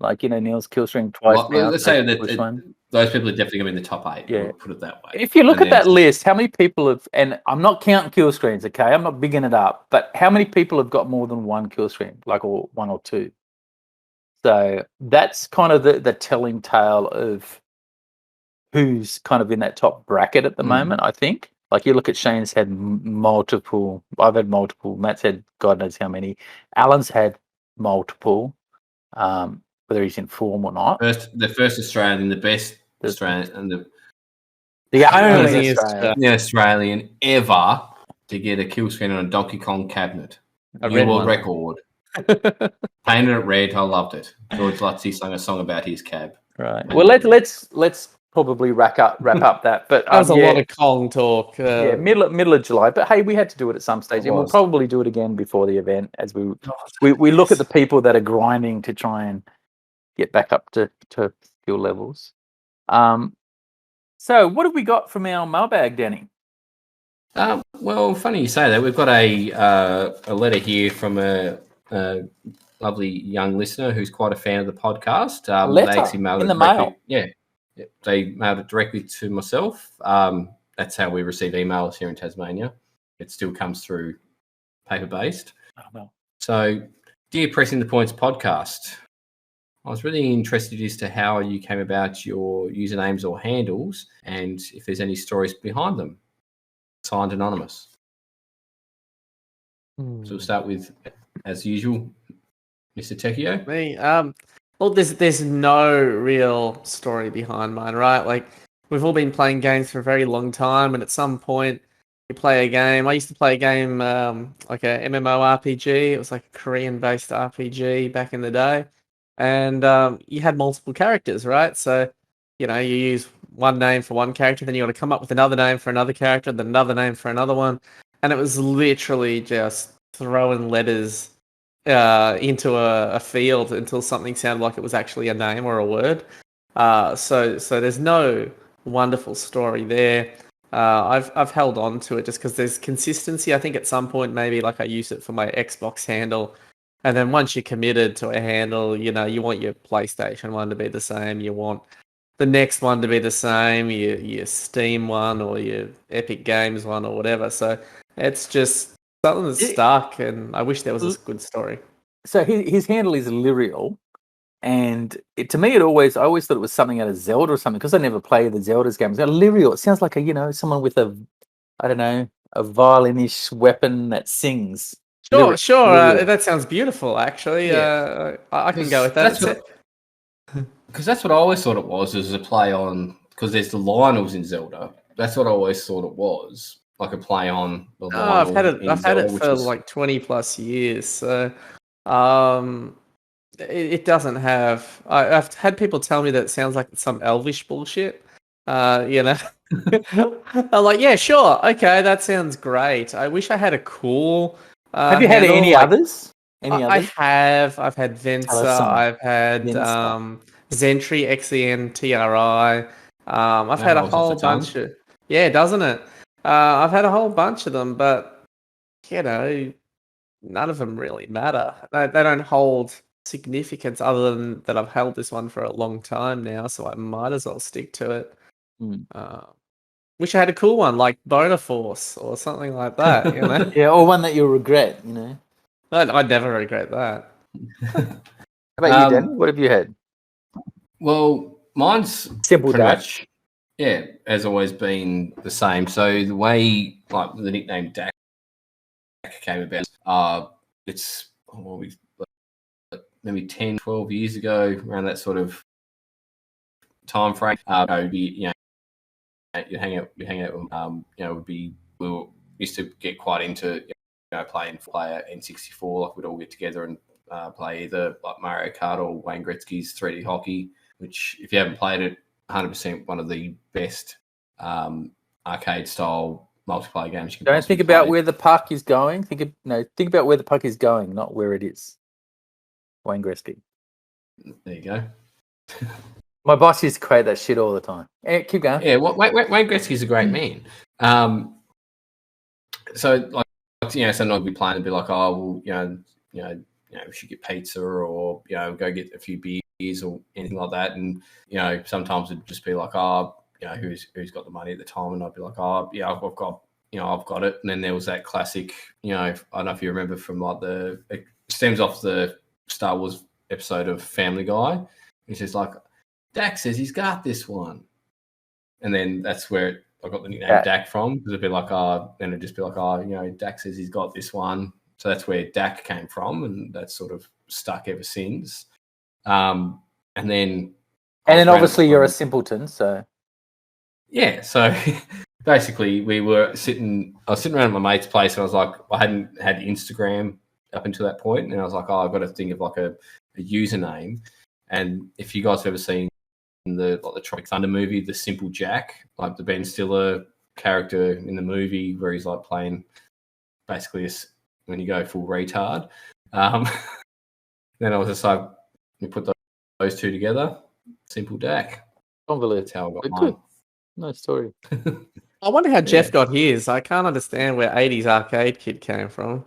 Neil's kill string twice. Well, let's say that those people are definitely going to be in the top 8. Yeah, we'll put it that way. If you look at that list, how many people have? And I'm not counting kill screens. Okay, I'm not bigging it up. But how many people have got more than one kill screen, or one or two? So that's kind of the telling tale of who's kind of in that top bracket at the moment, I think. Like you look at Shane's had multiple. I've had multiple. Matt's had God knows how many. Alan's had multiple. Whether he's in form or not. The first Australian, the best Australian, and the only Australian ever to get a kill screen on a Donkey Kong cabinet. A world record. Painted it red. I loved it. George Lutzy sung a song about his cab. Right. Well, let's probably wrap up that. But that was a lot of Kong talk. Middle of July. But hey, we had to do it at some stage, and we'll probably do it again before the event as we look at the people that are grinding to try and get back up to skill levels. So what have we got from our mailbag, Danny? Well, funny you say that. We've got a letter here from a lovely young listener who's quite a fan of the podcast. Letter they actually mailed in the mail. Yeah, they mailed it directly to myself. That's how we receive emails here in Tasmania. It still comes through paper-based. Oh, well. So, dear Pressing the Points podcast, I was really interested as to how you came about your usernames or handles and if there's any stories behind them. Signed Anonymous. So we'll start with, as usual, Mr. Techhio. Me. Well, there's no real story behind mine, right? Like, we've all been playing games for a very long time, and at some point, you play a game. I used to play a game like a MMORPG. It was like a Korean-based RPG back in the day. And you had multiple characters, right? So, you use one name for one character, then you got to come up with another name for another character, then another name for another one. And it was literally just throwing letters into a field until something sounded like it was actually a name or a word. So there's no wonderful story there. I've held on to it just because there's consistency. I think at some point maybe like I use it for my Xbox handle. And then once you're committed to a handle, you want your PlayStation one to be the same. You want the next one to be the same, your Steam one or your Epic Games one or whatever. So it's just something that's stuck, and I wish there was a good story. So his handle is Lyrial, and to me, I always thought it was something out of Zelda or something, because I never played the Zelda's games. Lyrial, it sounds like someone with a violinish weapon that sings. Sure. That sounds beautiful, actually. Yeah. I can go with that. Because that's what I always thought it was a play on, because there's the Lionels in Zelda. That's what I always thought it was, like a play on the Lionel. I've had it for like 20 plus years. So it doesn't have... I've had people tell me that it sounds like some Elvish bullshit. I'm like, yeah, sure. Okay, that sounds great. I wish I had a cool Have you had any others? Any I others? have. I've had Tell us Vensa. some. I've had Vensa. Zentry, XEN, TRI. I've had a rolls off whole the tongue. bunch of... Yeah, doesn't it? I've had a whole bunch of them, but, you know, none of them really matter. They don't hold significance other than that I've held this one for a long time now, so I might as well stick to it. Wish I had a cool one like Boner Force or something like that, you know? Yeah, or one that you'll regret, you know. I'd never regret that. How about you, Danny? What have you had? Well, mine's Simple pretty Dak. much, has always been the same. So the way, like, the nickname Dak came about, it's maybe 10, 12 years ago, around that sort of time frame. You hang out with, we used to get quite into, playing player N64. Like, we'd all get together and play either like Mario Kart or Wayne Gretzky's 3D Hockey, which, if you haven't played it, 100% one of the best arcade style multiplayer games you can. Don't think about where the puck is going. Think about where the puck is going, not where it is. Wayne Gretzky. There you go. My boss used to create that shit all the time. Keep going. Yeah, Wayne Gretzky's a great man. So, like, sometimes we'd be playing and be like, oh, well, we should get pizza, or go get a few beers or anything like that. And sometimes it'd just be like, oh, who's got the money at the time, and I'd be like, oh, yeah, I've got it. And then there was that classic, I don't know if you remember from like it stems off the Star Wars episode of Family Guy. It's just like, Dak says he's got this one, and then that's where I got the nickname Dak from, because it'd be like, then it'd just be like, Dak says he's got this one. So that's where Dak came from, and that's sort of stuck ever since. And then obviously you're a simpleton, so yeah. So basically, I was sitting around at my mate's place, and I was like, I hadn't had Instagram up until that point, and I was like, I've got to think of like a username. And if you guys have ever seen the Tropic Thunder movie, The Simple Jack, like the Ben Stiller character in the movie, where he's like playing basically when you go full retard. Then I was just like, we put those two together, Simple Dak. That's how I got mine. Nice story. I wonder how Geoff got his. I can't understand where 80s arcade kid came from.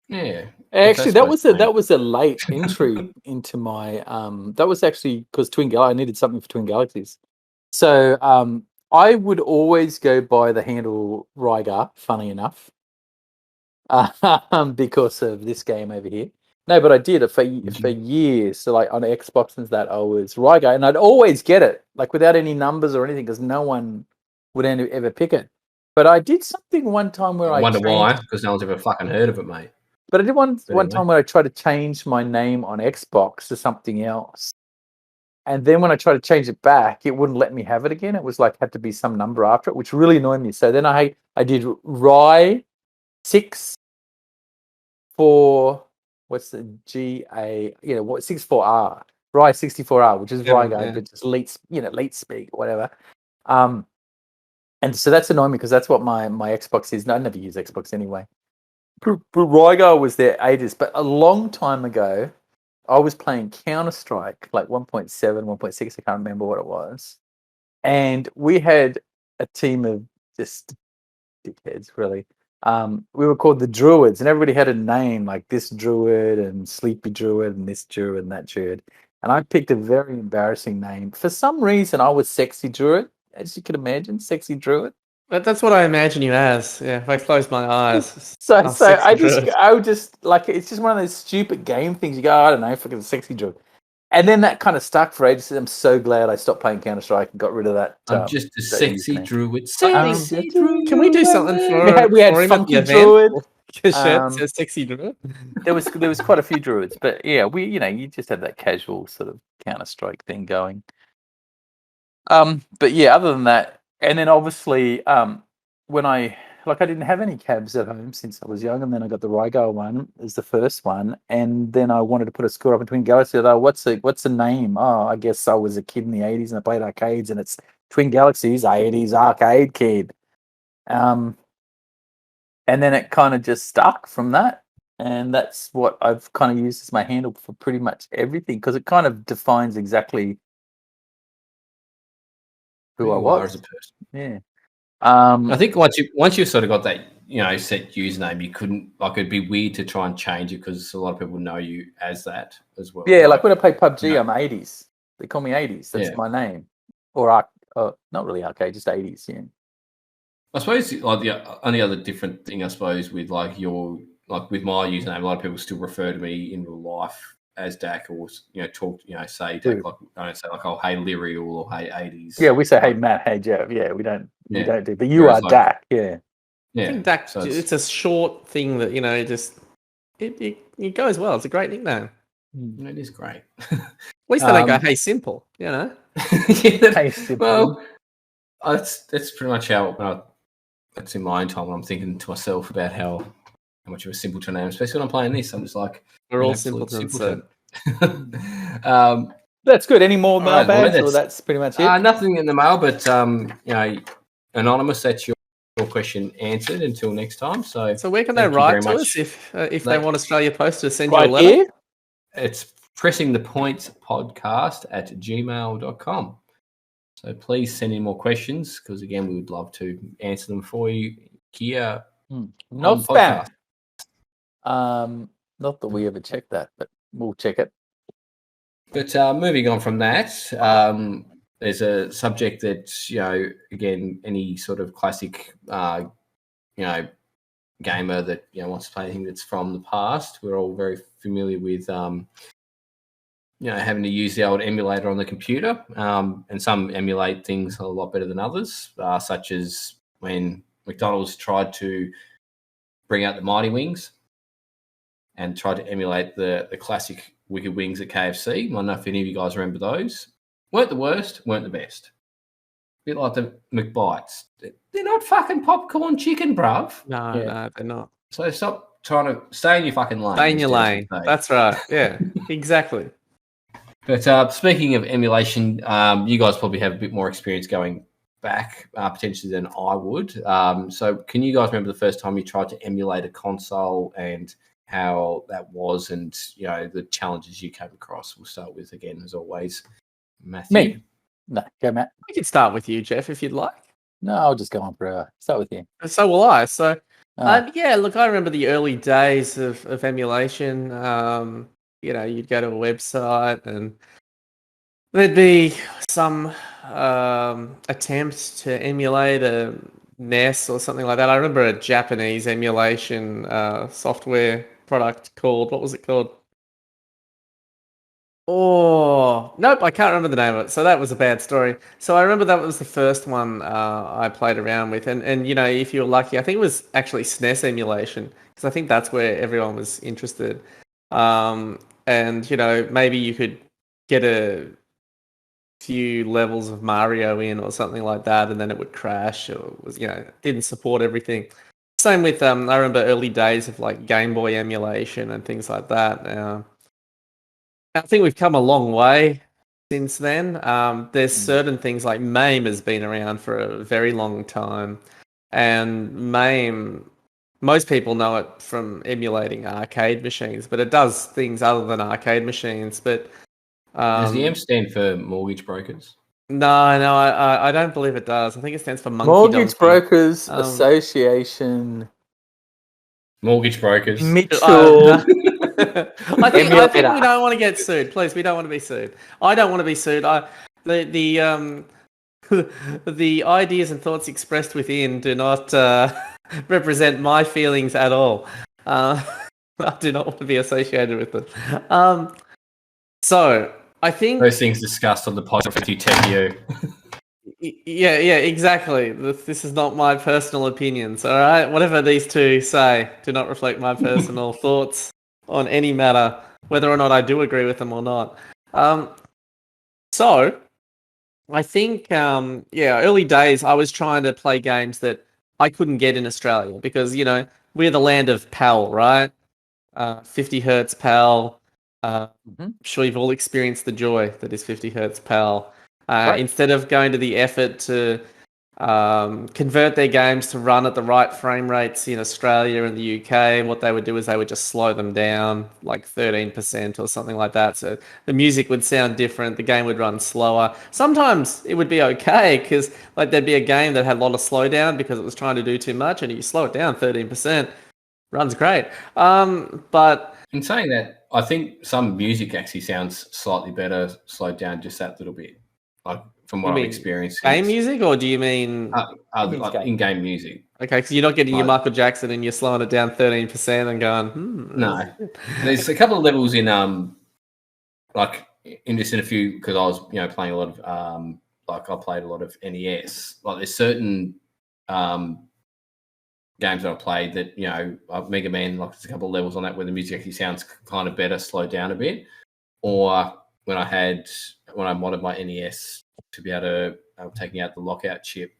Yeah. Actually, that was a late entry into my that was actually because I needed something for Twin Galaxies. So I would always go by the handle Rygar, funny enough. Because of this game over here. No, but I did it for years. So like on Xbox and that, I was Rygar, and I'd always get it, like without any numbers or anything, because no one would ever pick it. But I did something one time where I wonder why, because no one's ever fucking heard of it, mate. But I did one time where I tried to change my name on Xbox to something else. And then when I tried to change it back, it wouldn't let me have it again. It was like had to be some number after it, which really annoyed me. So then I did Rye 64, what's the GA? 64R. Rye 64R, which is Rygar, but just late speak, whatever. And so that's annoying me because that's what my Xbox is. No, I never use Xbox anyway. But Rygar was there ages, but a long time ago, I was playing Counter-Strike, like 1.7, 1.6, I can't remember what it was. And we had a team of just dickheads, really. We were called the Druids, and everybody had a name, like this Druid and Sleepy Druid and this Druid and that Druid. And I picked a very embarrassing name. For some reason, I was Sexy Druid, as you can imagine, Sexy Druid. But that's what I imagine you as. Yeah, if I close my eyes. So I would just like, it's just one of those stupid game things. You go, I don't know, fucking Sexy Druid. And then that kind of stuck for ages. I'm so glad I stopped playing Counter-Strike and got rid of that. I'm just a sexy druid. Sexy druid. Can we do something for we had Funky Druid. Says Sexy Druid. There was quite a few druids, but yeah, you just had that casual sort of Counter-Strike thing going. But yeah, other than that, and then obviously when I didn't have any cabs at home since I was young, and then I got the Rygar one as the first one, and then I wanted to put a scooter up in Twin Galaxies. What's the name? Oh, I guess I was a kid in the 80s and I played arcades, and it's Twin Galaxies 80s arcade kid. And then it kind of just stuck from that. And that's what I've kind of used as my handle for pretty much everything because it kind of defines exactly who I you are was. as a person. Yeah. I think once you've sort of got that, set username, you couldn't it'd be weird to try and change it because a lot of people know you as that as well. Yeah, like when I play PUBG, no. I'm 80s. They call me 80s. That's Yeah. my name. Or not really arcade, just 80s. Yeah. I suppose like the only other different thing, I suppose, with like your with my username, a lot of people still refer to me in real life as Dak, or talk, say Dak, like I don't say like, oh, hey Lyrial or hey 80s. Yeah, we say hey Matt, hey Geoff. Yeah, we don't do, but you Whereas, are Dak. Yeah. Yeah, I think Dak. so it's a short thing that just it goes well. It's a great nickname. It is great. At least they don't go, hey, simple, Hey, simple. Well, that's pretty much how that's in my own time when I'm thinking to myself about how much of a simpleton I am, especially when I'm playing this. I'm just like, we're all simpletons. So. That's good. Any more mailbags, well, or that's pretty much it? Nothing in the mail, but anonymous. That's your question answered. Until next time. So where can they write to us if they want Australia Post to send you a letter? Here? It's pressingthepointspodcast @gmail.com. So please send in more questions because, again, we would love to answer them for you here. Not spam. Not that we ever check that, but we'll check it. But moving on from that, there's a subject that, again, any sort of classic, gamer that, wants to play anything that's from the past, we're all very familiar with, having to use the old emulator on the computer. And some emulate things a lot better than others, such as when McDonald's tried to bring out the Mighty Wings and tried to emulate the classic Wicked Wings at KFC. I don't know if any of you guys remember those. Weren't the worst, weren't the best. A bit like the McBites. They're not fucking popcorn chicken, bruv. No, they're not. So stop trying to stay in your fucking lane. Stay in your lane. That's right. Yeah, exactly. But speaking of emulation, you guys probably have a bit more experience going back potentially than I would. So can you guys remember the first time you tried to emulate a console and how that was and, the challenges you came across? We'll start with, again, as always, Matthew. Me? No, go Matt. We can start with you, Geoff, if you'd like. No, I'll just go on forever. Start with you. So will I. So, look, I remember the early days of emulation. You'd go to a website and there'd be some attempt to emulate a NES or something like that. I remember a Japanese emulation software product called, what was it called? Oh, nope, I can't remember the name of it. So that was a bad story. So I remember that was the first one I played around with. And if you were lucky, I think it was actually SNES emulation because I think that's where everyone was interested. And, maybe you could get a few levels of Mario in or something like that, and then it would crash or was, didn't support everything. Same with, I remember early days of like Game Boy emulation and things like that. I think we've come a long way since then. There's certain things like MAME has been around for a very long time. And MAME, most people know it from emulating arcade machines, but it does things other than arcade machines. But does the M stand for mortgage brokers? No, I don't believe it does. I think it stands for Mortgage Brokers Association. Mortgage brokers. Mitchell. I think we don't want to get sued. Please, we don't want to be sued. I don't want to be sued. The ideas and thoughts expressed within do not represent my feelings at all. I do not want to be associated with them. So I think those things discussed on the podcast with Techhio. Yeah, exactly. This is not my personal opinions. All right, whatever these two say, do not reflect my personal thoughts on any matter, whether or not I do agree with them or not. So I think, early days I was trying to play games that I couldn't get in Australia because, we're the land of PAL, right? 50 hertz PAL. I'm sure you've all experienced the joy that is 50 hertz PAL. Right. Instead of going to the effort to convert their games to run at the right frame rates in Australia and the UK. What they would do is they would just slow them down like 13% or something like that. So the music would sound different. The game would run slower. Sometimes it would be okay because like there'd be a game that had a lot of slowdown because it was trying to do too much, and you slow it down 13%, runs great. But in saying that, I think some music actually sounds slightly better slowed down just that little bit. Like from what I've experienced. Game music, or do you mean in-game music? Okay, because you're not getting your Michael Jackson and you're slowing it down 13% and going, No. There's a couple of levels in like in a few, because I was playing a lot of like I played a lot of NES. Like there's certain games that I played that Mega Man, like there's a couple of levels on that where the music actually sounds kind of better, slowed down a bit. Or when I modded my NES to be able to taking out the lockout chip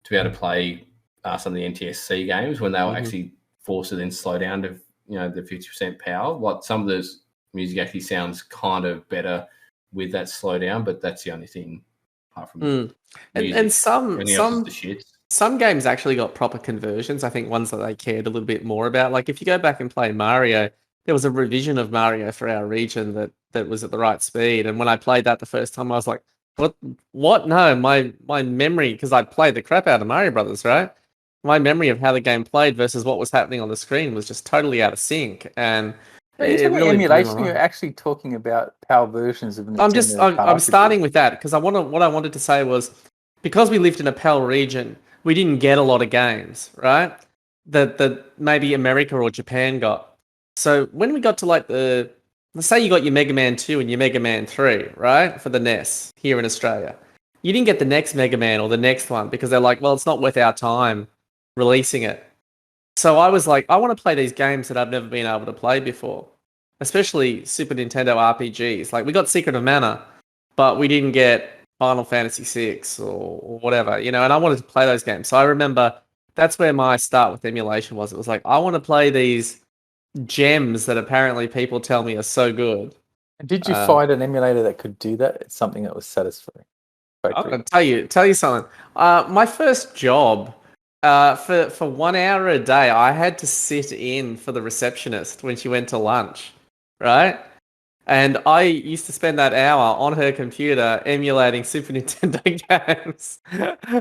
to be able to play some of the NTSC games when they were actually forced to then slow down to the 50% power. Like some of those music actually sounds kind of better with that slowdown, but that's the only thing apart from music. And some the shit. Some games actually got proper conversions. I think ones that they cared a little bit more about. Like if you go back and play Mario, there was a revision of Mario for our region that was at the right speed. And when I played that the first time, I was like, what? No, my memory, because I played the crap out of Mario Brothers, right? My memory of how the game played versus what was happening on the screen was just totally out of sync. And really emulation, you're actually talking about PAL versions of Nintendo. I'm starting with that because what I wanted to say was because we lived in a PAL region, we didn't get a lot of games, right? That maybe America or Japan got. So when we got to like let's say you got your Mega Man 2 and your Mega Man 3, right? For the NES here in Australia. You didn't get the next Mega Man or the next one because they're like, well, it's not worth our time releasing it. So I was like, I want to play these games that I've never been able to play before, especially Super Nintendo RPGs. Like we got Secret of Mana, but we didn't get Final Fantasy VI or whatever, and I wanted to play those games. So I remember that's where my start with emulation was. It was like, I want to play these gems that apparently people tell me are so good. Did you find an emulator that could do that? It's something that was satisfying. I'm going to tell you something. My first job, for 1 hour a day, I had to sit in for the receptionist when she went to lunch, right? And I used to spend that hour on her computer emulating Super Nintendo games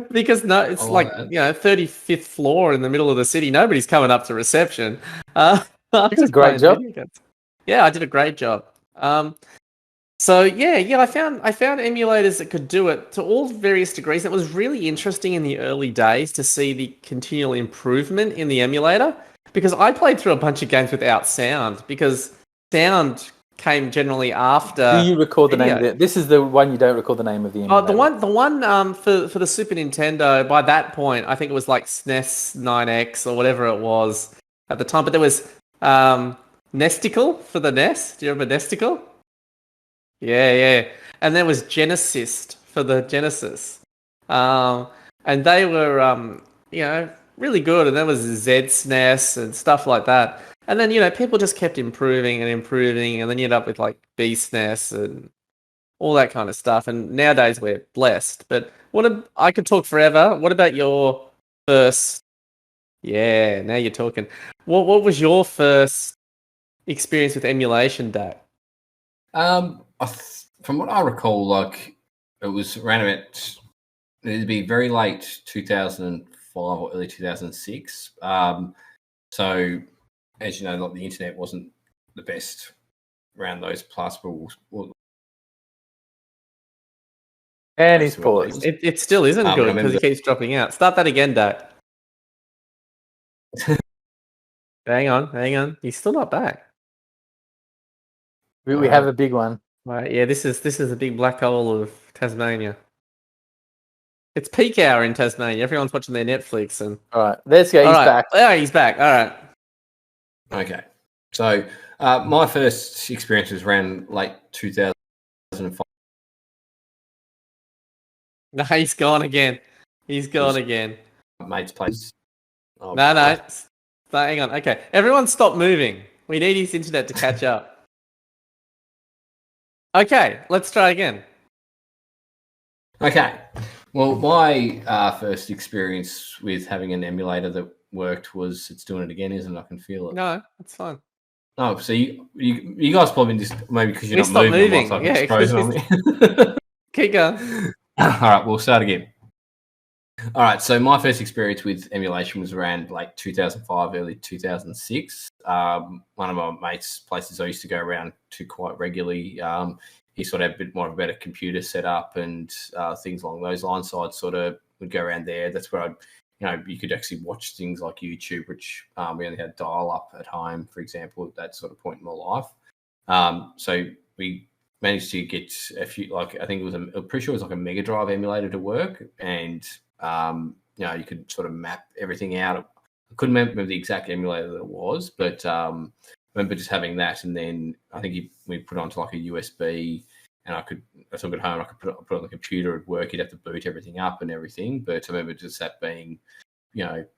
because it's 35th floor in the middle of the city. Nobody's coming up to reception. It's a great job. Yeah, I did a great job. So I found emulators that could do it to all various degrees. It was really interesting in the early days to see the continual improvement in the emulator because I played through a bunch of games without sound because sound came generally after. Do you record the name of it? This is the one you don't record the name of the emulator. The one for the Super Nintendo, by that point, I think it was like SNES 9X or whatever it was at the time. But there was Nesticle for the NES. Do you remember Nesticle? Yeah. And there was Genesis for the Genesis. And they were, really good. And there was ZSNES and stuff like that. And then, people just kept improving, and then you end up with like BSNES and all that kind of stuff. And nowadays we're blessed. But I could talk forever. What about your first? Yeah, now you're talking. What was your first experience with emulation, Dak? From what I recall, like it was around about it'd be very late 2005 or early 2006. So as you know, like the internet wasn't the best around those possible. And he's paused. It still isn't good because he keeps dropping out. Start that again, Dak. Hang on. He's still not back. We have a big one. Right, yeah, this is a big black hole of Tasmania. It's peak hour in Tasmania. Everyone's watching their Netflix and. All right, let's go. He's back. Oh, he's back. All right. Okay, so my first experience was around late 2005. No, he's gone again. Mate's place. Oh, no. Hang on. Okay, everyone stop moving. We need his internet to catch up. Okay, let's try again. Okay, Well, my first experience with having an emulator that worked was it's doing it again, isn't it? I can feel it. No, it's fine. Oh, so you guys probably just maybe because you're We not stopped moving, moving. like Yeah, it's frozen on me. Keep going. All right, we'll start again. All right, so my first experience with emulation was around like 2005, early 2006. One of my mates' places I used to go around to quite regularly. He sort of had a bit more of a better computer set up and things along those lines. So I'd sort of would go around there. That's where you could actually watch things like YouTube, which we only had dial up at home, for example, at that sort of point in my life. So we managed to get a few, like I think I'm pretty sure it was like a Mega Drive emulator to work, and you could sort of map everything out. I couldn't remember the exact emulator that it was, but I remember just having that, and then I think we put it onto like a USB, and I took it home. I could put it on the computer at work. You'd have to boot everything up and everything. But I remember just that being,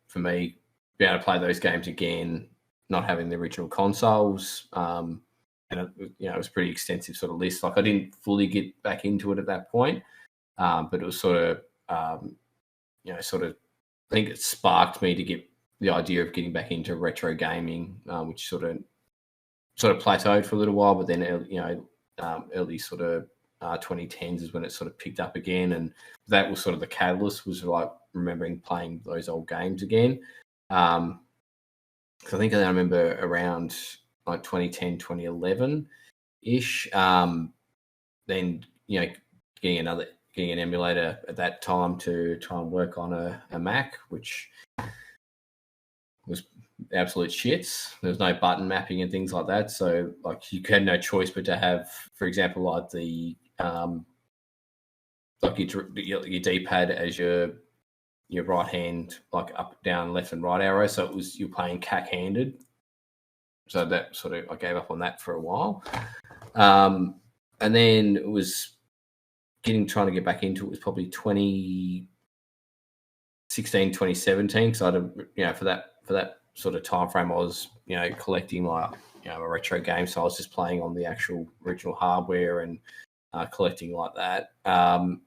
for me, being able to play those games again, not having the original consoles, and it was pretty extensive sort of list. Like I didn't fully get back into it at that point, but it was sort of, I think it sparked me to get the idea of getting back into retro gaming, which sort of plateaued for a little while, but then early sort of 2010s is when it sort of picked up again, and that was sort of the catalyst, was like remembering playing those old games again. Because I think I remember around like 2010, 2011 ish. Then getting an emulator at that time to try and work on a Mac, which was absolute shits. There was no button mapping and things like that, so like you had no choice but to have, for example, like the like your D-pad as your right hand, like up, down, left, and right arrow. So you're playing cack-handed. So that sort of, I gave up on that for a while, and then it was trying to get back into it was probably 2016, 2017. So for that sort of time frame, I was collecting my a retro game. So I was just playing on the actual original hardware and collecting like that. And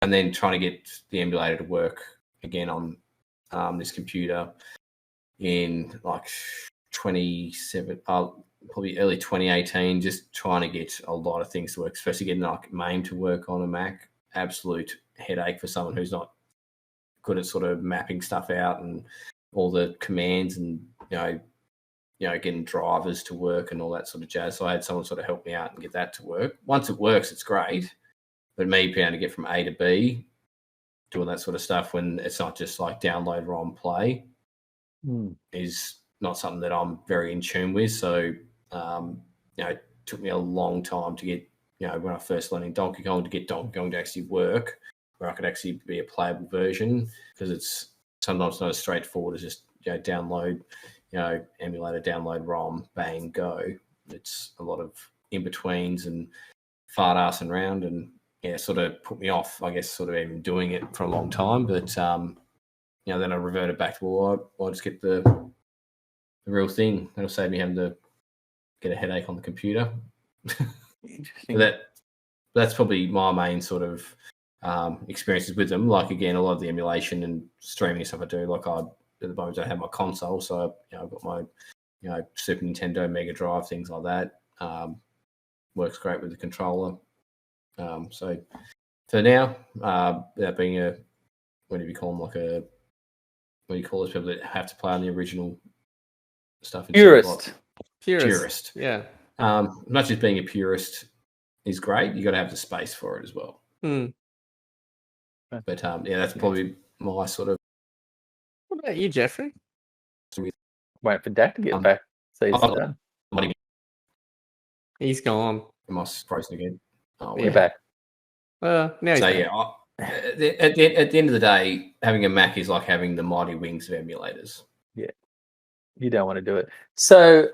then trying to get the emulator to work again on this computer in like 27, probably early 2018, just trying to get a lot of things to work, especially getting like MAME to work on a Mac. Absolute headache for someone who's not good at sort of mapping stuff out and all the commands and getting drivers to work and all that sort of jazz. So I had someone sort of help me out and get that to work. Once it works, it's great. But me being able to get from A to B, doing that sort of stuff when it's not just like download, ROM, play, is not something that I'm very in tune with. So, it took me a long time to get, when I first learned Donkey Kong, to get Donkey Kong to actually work, where I could actually be a playable version, because it's sometimes not as straightforward as just, download, emulator, download ROM, bang, go. It's a lot of in-betweens and fart assing around, and sort of put me off, I guess, sort of even doing it for a long time. But, then I reverted back to, well, I'll just get the real thing. That'll save me having to get a headache on the computer. Interesting. That's probably my main sort of experiences with them. Like, again, a lot of the emulation and streaming stuff I do, like at the moment I have my console, so I've got my Super Nintendo, Mega Drive, things like that. Works great with the controller. So for now, that being what do you call them, like what do you call those people that have to play on the original stuff? Purist. Yeah. Much as being a purist is great, you got to have the space for it as well. But that's probably my sort of. What about you, Jeffrey? Wait for Dak to get back. So he's done. He's gone. Am I frozen again? Oh, You're back. Now he's so back. at the end of the day, having a Mac is like having the mighty wings of emulators. Yeah, you don't want to do it. So,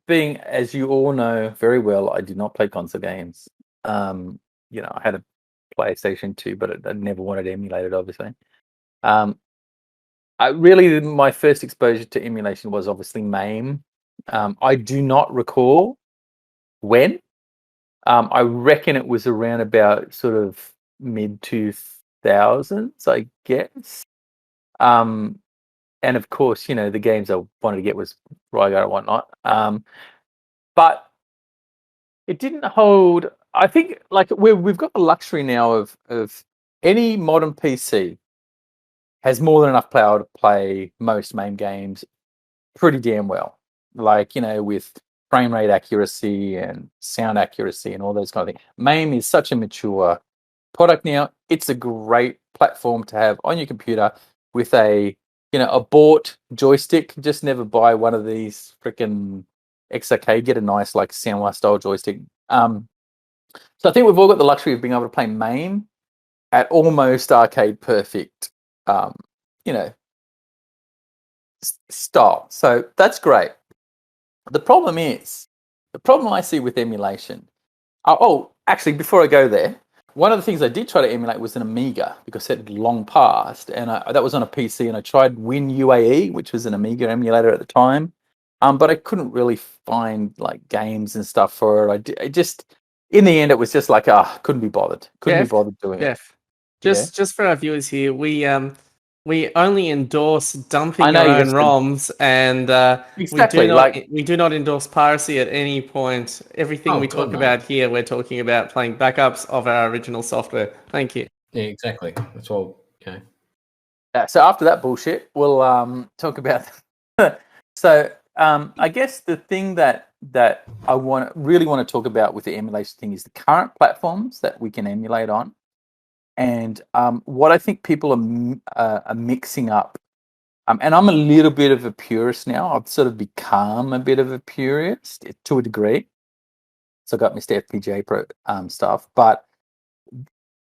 being, as you all know very well, I did not play console games. I had a PlayStation 2, but I never wanted emulated, obviously. My first exposure to emulation was obviously MAME. I do not recall when. I reckon it was around about sort of mid 2000s, thousands, I guess. And of course, you know, the games I wanted to get was Rygar and whatnot. But it didn't hold. I think like we've got the luxury now of any modern PC has more than enough power to play most MAME games pretty damn well. Like, you know, with frame rate accuracy and sound accuracy and all those kind of things. MAME is such a mature product now. It's a great platform to have on your computer with a, you know, a bought joystick. Just never buy one of these freaking XRK. Get a nice like Soundwire style joystick. So I think we've all got the luxury of being able to play MAME at almost arcade perfect, you know, style. So that's great. The problem I see with emulation. Actually, before I go there, one of the things I did try to emulate was an Amiga because it had long passed, and that was on a PC, and I tried WinUAE, which was an Amiga emulator at the time, but I couldn't really find like games and stuff for it. I just, in the end, it was just like, couldn't be bothered. Couldn't be bothered doing it. Just for our viewers here, we only endorse dumping I know, your you own just- ROMs, and Exactly, we do not endorse piracy at any point. Everything we talk about here, we're talking about playing backups of our original software. Thank you. Yeah, exactly. That's all. Okay. So after that bullshit, we'll talk about. So I guess the thing that I really want to talk about with the emulation thing is the current platforms that we can emulate on, and what I think people are mixing up. And I'm a little bit of a purist now. I've sort of become a bit of a purist to a degree. So I got Mr. FPGA Pro stuff, but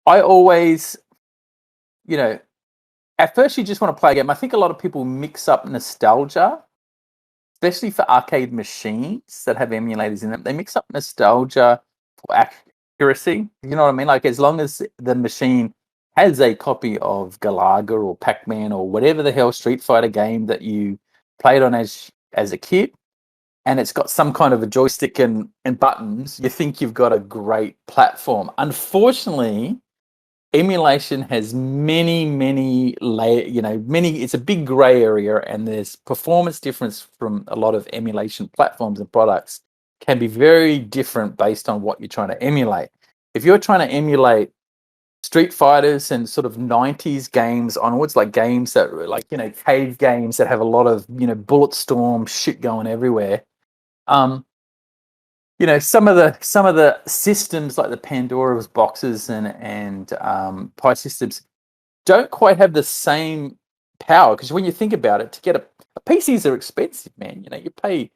I always, you know, at first you just want to play a game. I think a lot of people mix up nostalgia, especially for arcade machines that have emulators in them. They mix up nostalgia for accuracy. You know what I mean? Like, as long as the machine has a copy of Galaga or Pac-Man or whatever the hell Street Fighter game that you played on as a kid, and it's got some kind of a joystick and buttons, you think you've got a great platform. Unfortunately, emulation has many it's a big gray area, and there's performance difference from a lot of emulation platforms and products can be very different based on what you're trying to emulate. If you're trying to emulate Street Fighters and sort of 90s games onwards, like games that were like, you know, cave games that have a lot of, you know, bullet storm shit going everywhere. You know, some of the systems like the Pandora's boxes and Pi systems don't quite have the same power, because when you think about it, to get a PCs are expensive, man. You know, you pay,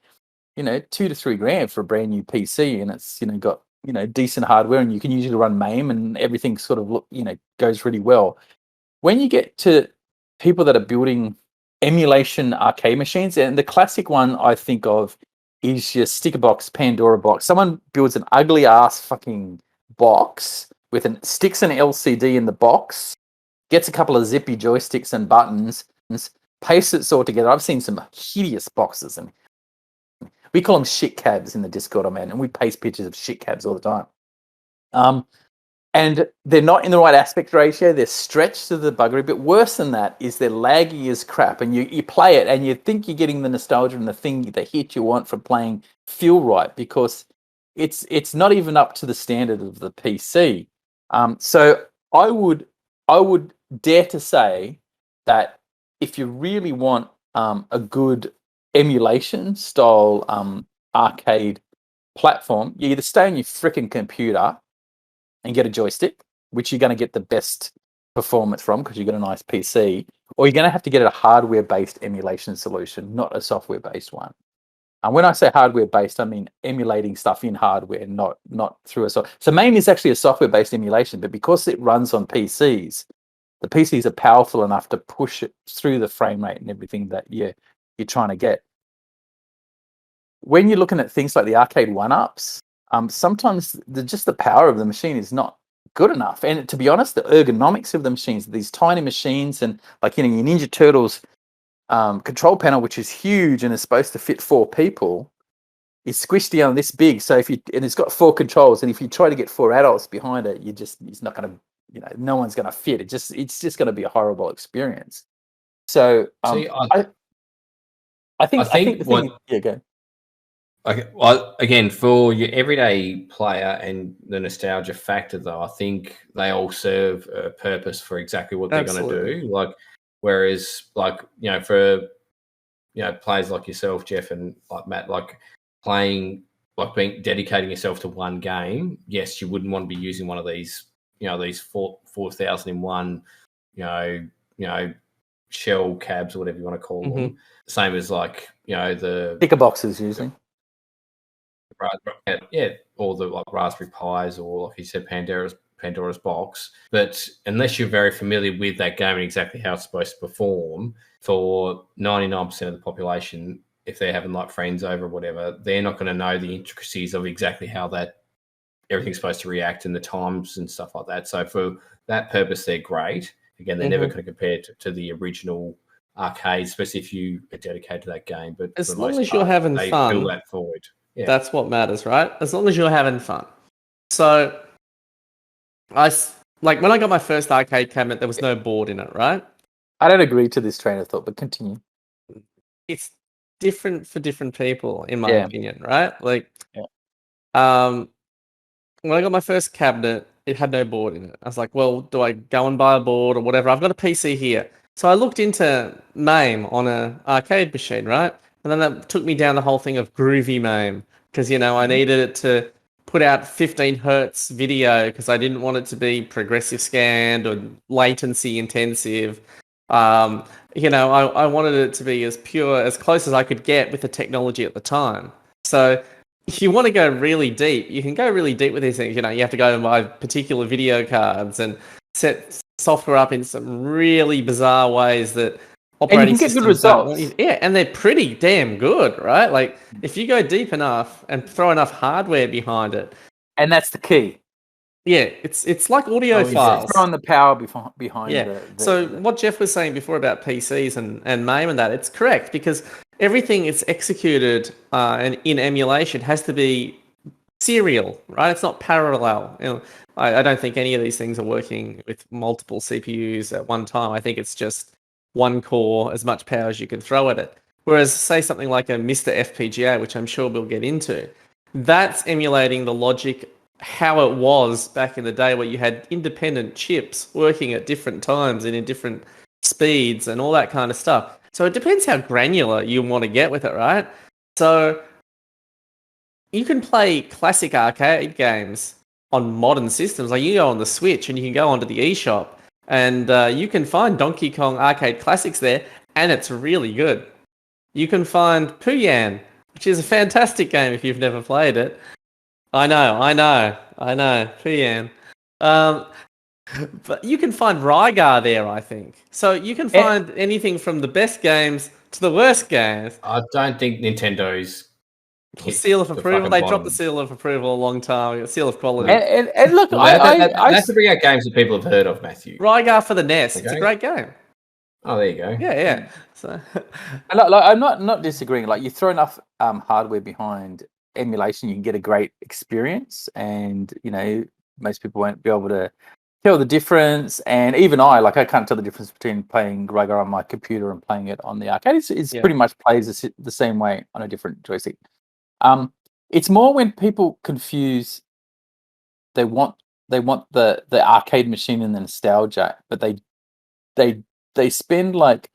you know, $2,000 to $3,000 for a brand new PC, and it's, you know, got, you know, decent hardware, and you can usually run MAME, and everything sort of goes really well. When you get to people that are building emulation arcade machines, and the classic one I think of is your sticker box Pandora box. Someone builds an ugly ass fucking box sticks an LCD in the box, gets a couple of zippy joysticks and buttons, pastes it all together. I've seen some hideous boxes, and we call them shit cabs in the Discord I'm in, and we paste pictures of shit cabs all the time. And they're not in the right aspect ratio. They're stretched to the buggery. But worse than that is they're laggy as crap. And you play it, and you think you're getting the nostalgia and the hit you want from playing feel right, because it's not even up to the standard of the PC. So I would dare to say that if you really want a good emulation style arcade platform, you either stay on your freaking computer and get a joystick, which you're going to get the best performance from because you've got a nice PC, or you're going to have to get a hardware-based emulation solution, not a software-based one. And when I say hardware-based, I mean emulating stuff in hardware, not through a software. So MAME is actually a software-based emulation, but because it runs on PCs, the PCs are powerful enough to push it through the frame rate and everything that you're trying to get. When you're looking at things like the arcade one-ups, sometimes just the power of the machine is not good enough. And to be honest, the ergonomics of the machines, these tiny machines, and like, you know, your Ninja Turtles control panel, which is huge and is supposed to fit 4 people, is squished down this big. So and it's got 4 controls, and if you try to get 4 adults behind it, it's not going to no one's going to fit. It's just going to be a horrible experience. So I think the thing. Yeah, go. Okay, well, again, for your everyday player and the nostalgia factor, though, I think they all serve a purpose for exactly what they're going to do. Like, whereas, like, for players like yourself, Geoff, and like Matt, like playing, like dedicating yourself to one game. Yes, you wouldn't want to be using one of these, these 4,000 in one, shell cabs or whatever you want to call them. Same as like, the sticker boxes usually. Yeah, or the like Raspberry Pis, or like you said, Pandora's box. But unless you're very familiar with that game and exactly how it's supposed to perform, for 99% of the population, if they're having like friends over or whatever, they're not going to know the intricacies of exactly how that everything's supposed to react and the times and stuff like that. So for that purpose, they're great. Again, they're never going to compare to the original arcade, especially if you are dedicated to that game. But as long as you're having fun, they fill that void. Yeah. That's what matters, right? As long as you're having fun. So, when I got my first arcade cabinet, there was no board in it, right? I don't agree to this train of thought, but continue. It's different for different people, in my opinion, right? Like, when I got my first cabinet, it had no board in it. I was like, well, do I go and buy a board or whatever? I've got a PC here. So I looked into MAME on an arcade machine, right? And then that took me down the whole thing of groovy MAME because, I needed it to put out 15 hertz video because I didn't want it to be progressive scanned or latency intensive. I wanted it to be as pure, as close as I could get with the technology at the time. So if you want to go really deep, you can go really deep with these things. You have to go and buy particular video cards and set software up in some really bizarre ways that operating and you can get good results. And they're pretty damn good, right? Like if you go deep enough and throw enough hardware behind it, and that's the key. Yeah, it's like audio files. Throwing the power behind. Yeah. So what Geoff was saying before about PCs and MAME and that, it's correct because everything is executed and in emulation has to be serial, right? It's not parallel. I don't think any of these things are working with multiple CPUs at one time. I think it's just one core, as much power as you can throw at it. Whereas, say something like a Mr. FPGA, which I'm sure we'll get into, that's emulating the logic how it was back in the day where you had independent chips working at different times and in different speeds and all that kind of stuff. So it depends how granular you want to get with it, right? So you can play classic arcade games on modern systems. Like you go on the Switch and you can go onto the eShop and you can find Donkey Kong Arcade Classics there, and it's really good. You can find Puyan, which is a fantastic game if you've never played it. I know, Puyan. But you can find Rygar there, I think. So you can find anything from the best games to the worst games. I don't think Nintendo's seal of approval. They dropped the seal of approval a long time ago. Seal of quality. And look, that's to bring out games that people have heard of, Matthew. Rygar for the NES. Okay. It's a great game. Oh, there you go. Yeah. So, I'm not disagreeing. Like you throw enough hardware behind emulation, you can get a great experience, and most people won't be able to tell the difference. And even I can't tell the difference between playing Rygar on my computer and playing it on the arcade. It's pretty much plays the same way on a different joystick. It's more when people confuse. They want the arcade machine and the nostalgia, but they spend up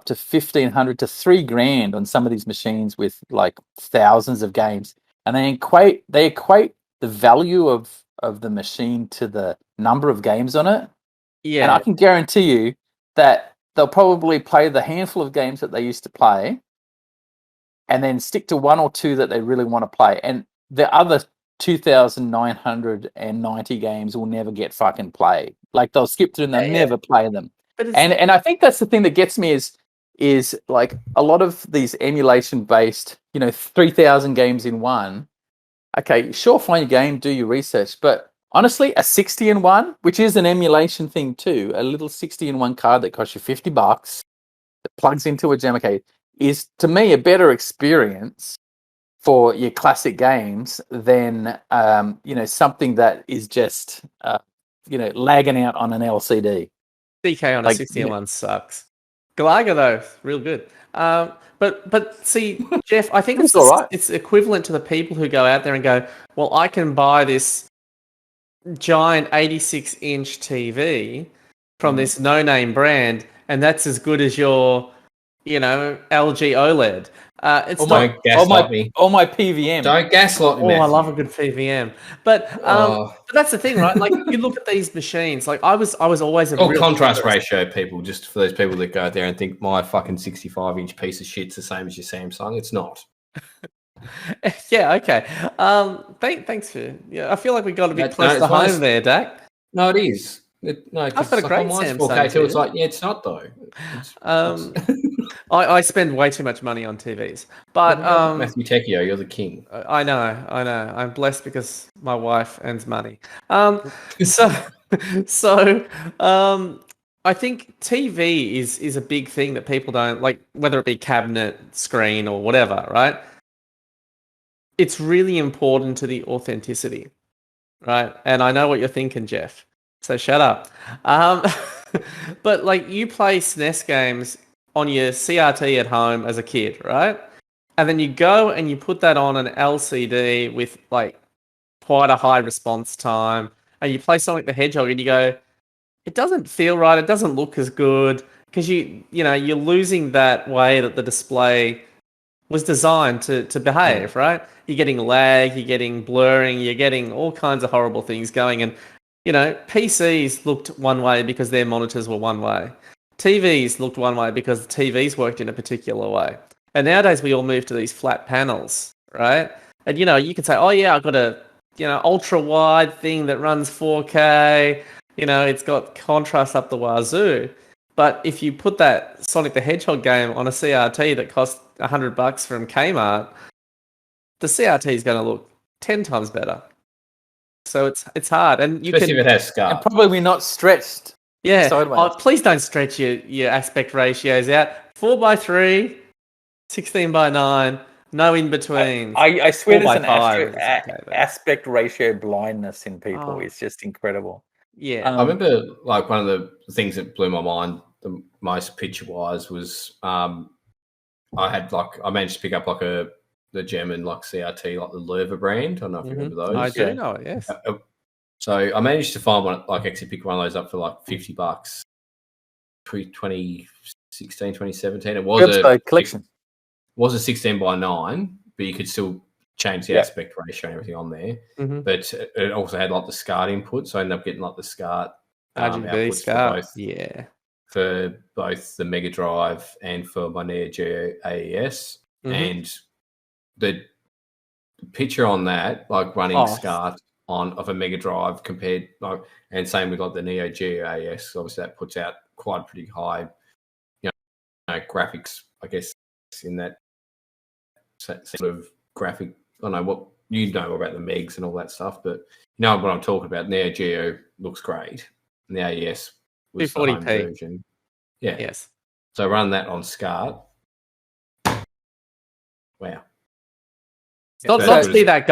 to $1,500 to $3,000 on some of these machines with like thousands of games, and they equate the value of the machine to the number of games on it. Yeah, and I can guarantee you that they'll probably play the handful of games that they used to play, and then stick to one or two that they really want to play, and the other 2,990 games will never get fucking played. Like they'll skip through and they'll never play them. And I think that's the thing that gets me is like a lot of these emulation based, 3,000 games in one. Okay, sure, find your game, do your research, but honestly, a 60 in one, which is an emulation thing too, a little 60 in one card that costs you $50 that plugs into a jam arcade is to me a better experience for your classic games than something that is just lagging out on an LCD. DK on a 16-1 sucks. Galaga though, real good. But see, Geoff, I think it's all right. It's equivalent to the people who go out there and go, well, I can buy this giant 86-inch TV from this no-name brand, and that's as good as your, LG OLED. It's don't gaslight me. Or my PVM. Don't gaslight me, Matthew. I love a good PVM. But that's the thing, right? Like, you look at these machines. Like, I was always a real contrast ratio, people. Just for those people that go out there and think my fucking 65-inch piece of shit's the same as your Samsung. It's not. Yeah. Okay. Thanks for. Yeah, I feel like we got a bit close to home there, Dak. No, it is. I've got a great Samsung 4K too. It's like, it's not though. I spend way too much money on TVs, but Matthew Techhio, you're the king. I know. I'm blessed because my wife earns money. So I think TV is a big thing that people don't like, whether it be cabinet, screen, or whatever, right? It's really important to the authenticity, right? And I know what you're thinking, Geoff. So shut up. But like, you play SNES games on your CRT at home as a kid, right? And then you go and you put that on an LCD with like quite a high response time, and you play Sonic the Hedgehog, and you go, it doesn't feel right. It doesn't look as good because you're losing that way that the display was designed to behave, right? You're getting lag, you're getting blurring, you're getting all kinds of horrible things going, and PCs looked one way because their monitors were one way. TVs looked one way because the TVs worked in a particular way. And nowadays we all move to these flat panels, right? And you can say, oh yeah, I've got a ultra wide thing that runs 4K. It's got contrast up the wazoo. But if you put that Sonic the Hedgehog game on a CRT that costs $100 from Kmart, the CRT is going to look 10 times better. So it's hard, and especially if it has scar. And probably not stretched. Yeah. Sideways. Please don't stretch your aspect ratios out. 4:3, 16:9, no in between. I swear there's an aspect ratio blindness in people. It's just incredible. Yeah. I remember like one of the things that blew my mind the most picture-wise was I managed to pick up like the German like CRT, like the Löwe brand. I don't know if you remember those. I do know it, yes. So I managed to find one, like actually pick one of those up for like $50. 2016, 2017. It was a collection. Was a 16:9, but you could still change the aspect ratio and everything on there. Mm-hmm. But it also had like the SCART input, so I ended up getting like the SCART RGB SCART, for both the Mega Drive and for my Neo Geo AES. And the picture on that, like running SCART of a Mega Drive compared, and same with like the Neo Geo AES, obviously that puts out quite pretty high, graphics, I guess, in that sort of graphic. I don't know what you know about the Megs and all that stuff, but you know what I'm talking about. Neo Geo looks great, and the AES was the home version. Yeah. Yes. So run that on SCART. Wow. Not to be that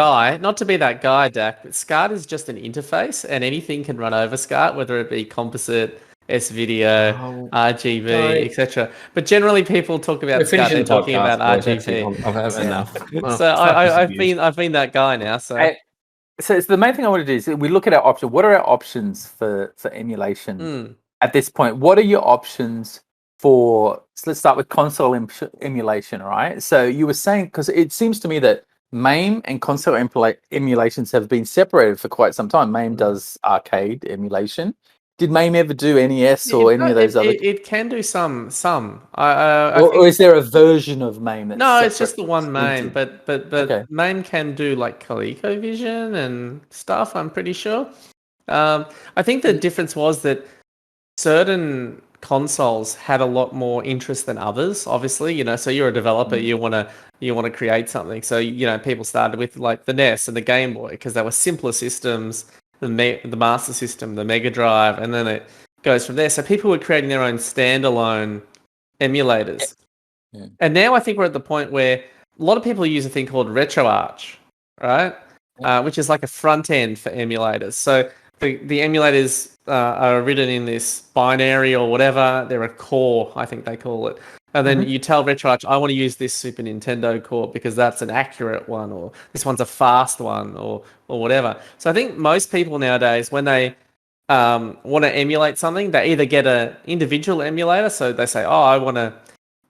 guy, Dak, but SCART is just an interface, and anything can run over SCART, whether it be composite, S-video, RGB, etc. But generally, people talk about SCART, they're talking about RGB. I've had enough. So I've been that guy now. So the main thing I want to do is we look at our options. What are our options for emulation at this point? What are your options for? So let's start with console emulation. All right. So you were saying, because it seems to me that MAME and console emulations have been separated for quite some time. MAME does arcade emulation. Did MAME ever do NES or any of those other? It can do some. Or is there a version of MAME? No, it's just the one MAME. But MAME can do like ColecoVision and stuff. I'm pretty sure. I think the difference was that certain consoles had a lot more interest than others. Obviously, so you're a developer, you want to create something. So people started with like the NES and the Game Boy because they were simpler systems. The Master System, the Mega Drive, and then it goes from there. So people were creating their own standalone emulators. Yeah. And now I think we're at the point where a lot of people use a thing called RetroArch, right? Which is like a front end for emulators. So the emulators are written in this binary or whatever. They're a core, I think they call it. And then you tell RetroArch, I want to use this Super Nintendo core because that's an accurate one, or this one's a fast one, or whatever. So I think most people nowadays, when they want to emulate something, they either get an individual emulator. So they say, oh, I want to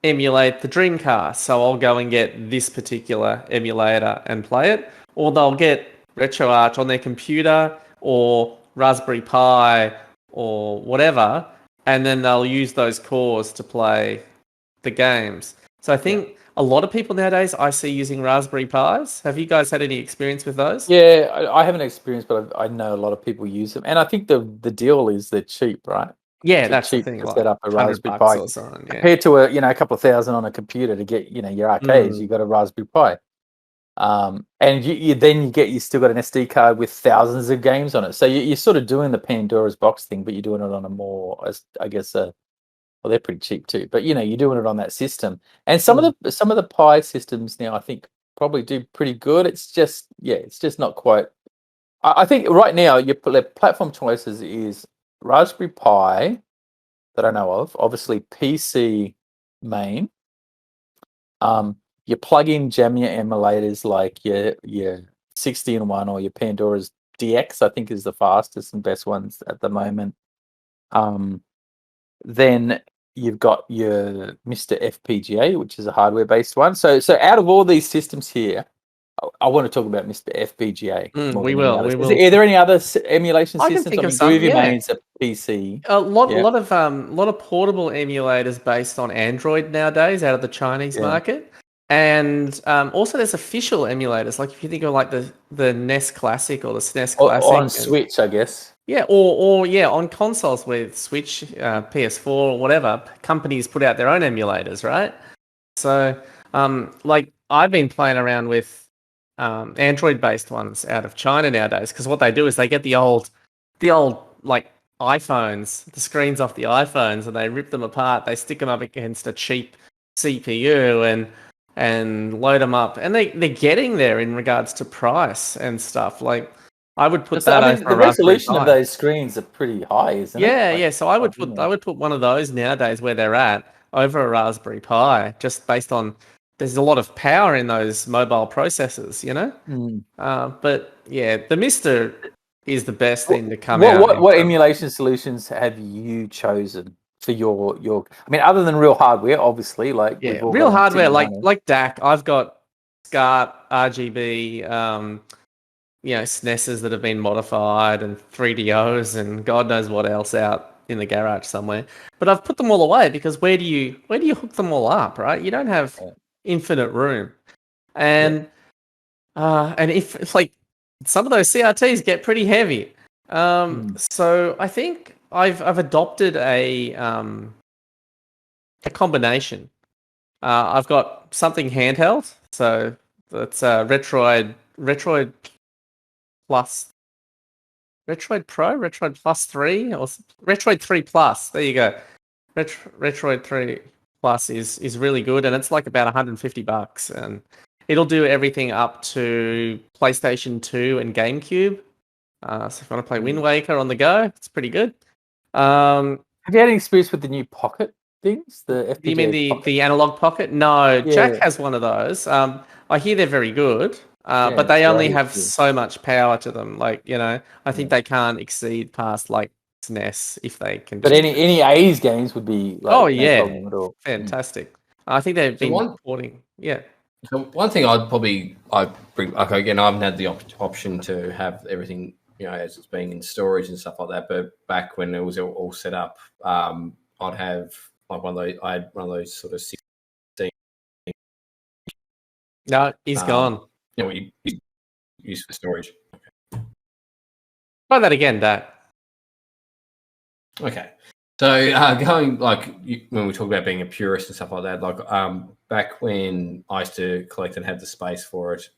emulate the Dreamcast, so I'll go and get this particular emulator and play it. Or they'll get RetroArch on their computer or Raspberry Pi or whatever, and then they'll use those cores to play the games. So I think a lot of people nowadays I see using Raspberry Pis. Have you guys had any experience with those? Yeah, I haven't experienced, but I know a lot of people use them. And I think the deal is they're cheap, right? Yeah, They're that's cheap the thing. to Like set up a Raspberry Pi. or something, Compared to a couple of thousand on a computer to get your arcades, you got a Raspberry Pi. And you still got an SD card with thousands of games on it. So you're sort of doing the Pandora's box thing, but you're doing it on a more, I guess, well, they're pretty cheap too. But you're doing it on that system. And some of the Pi systems now, I think, probably do pretty good. It's just not quite. I think right now your platform choices is Raspberry Pi that I know of, obviously PC main. You plug in Jamia emulators like your 60-in-1 or your Pandora's DX, I think is the fastest and best ones at the moment. Then you've got your Mr. FPGA, which is a hardware-based one. So out of all these systems here, I want to talk about Mr. FPGA. We will. Are there any other emulation systems? I can think of some. Groovy Main's a PC. A lot of portable emulators based on Android nowadays out of the Chinese market, and also there's official emulators. Like if you think of like the NES Classic or the SNES Classic on Switch, I guess. Yeah, or on consoles with Switch, PS4, or whatever. Companies put out their own emulators, right? So, like I've been playing around with Android-based ones out of China nowadays, because what they do is they get the old like iPhones, the screens off the iPhones, and they rip them apart. They stick them up against a cheap CPU and load them up, and they're getting there in regards to price and stuff. Like I would put that over the resolution of those screens are pretty high, isn't it? Yeah. So I would put one of those nowadays where they're at over a Raspberry Pi, just based on. There's a lot of power in those mobile processors, But yeah, the Mister is the best thing to come out. What emulation solutions have you chosen for your? I mean, other than real hardware, obviously, like real hardware, like DAC. I've got SCART, RGB, SNESs that have been modified, and 3DOs, and God knows what else out in the garage somewhere. But I've put them all away because where do you hook them all up, right? You don't have infinite room, and if like some of those CRTs get pretty heavy, so I think I've adopted a combination. I've got something handheld, so that's Retroid Plus, Retroid Pro, Retroid Plus 3, or Retroid 3 Plus. There you go. Retroid 3 Plus is really good, and it's like about $150, and it'll do everything up to PlayStation 2 and GameCube. So if you want to play Wind Waker on the go, it's pretty good. Have you had any experience with the new Pocket things? The FPGA you mean the Analog Pocket? No, Jack has one of those. I hear they're very good, but they only have so much power to them. Like I think they can't exceed past like SNES if they can. But any A's games would be like no problem at all. Fantastic. I think they've been reporting. Yeah. So one thing I'd bring. Okay, again, I haven't had the option to have everything as it's being in storage and stuff like that. But back when it was all set up, I'd have like one of those. I had one of those sort of 16. No, he's gone. What you use for storage. Okay. Try that again, Dak. Okay. So going when we talk about being a purist and stuff like that, like back when I used to collect and have the space for it,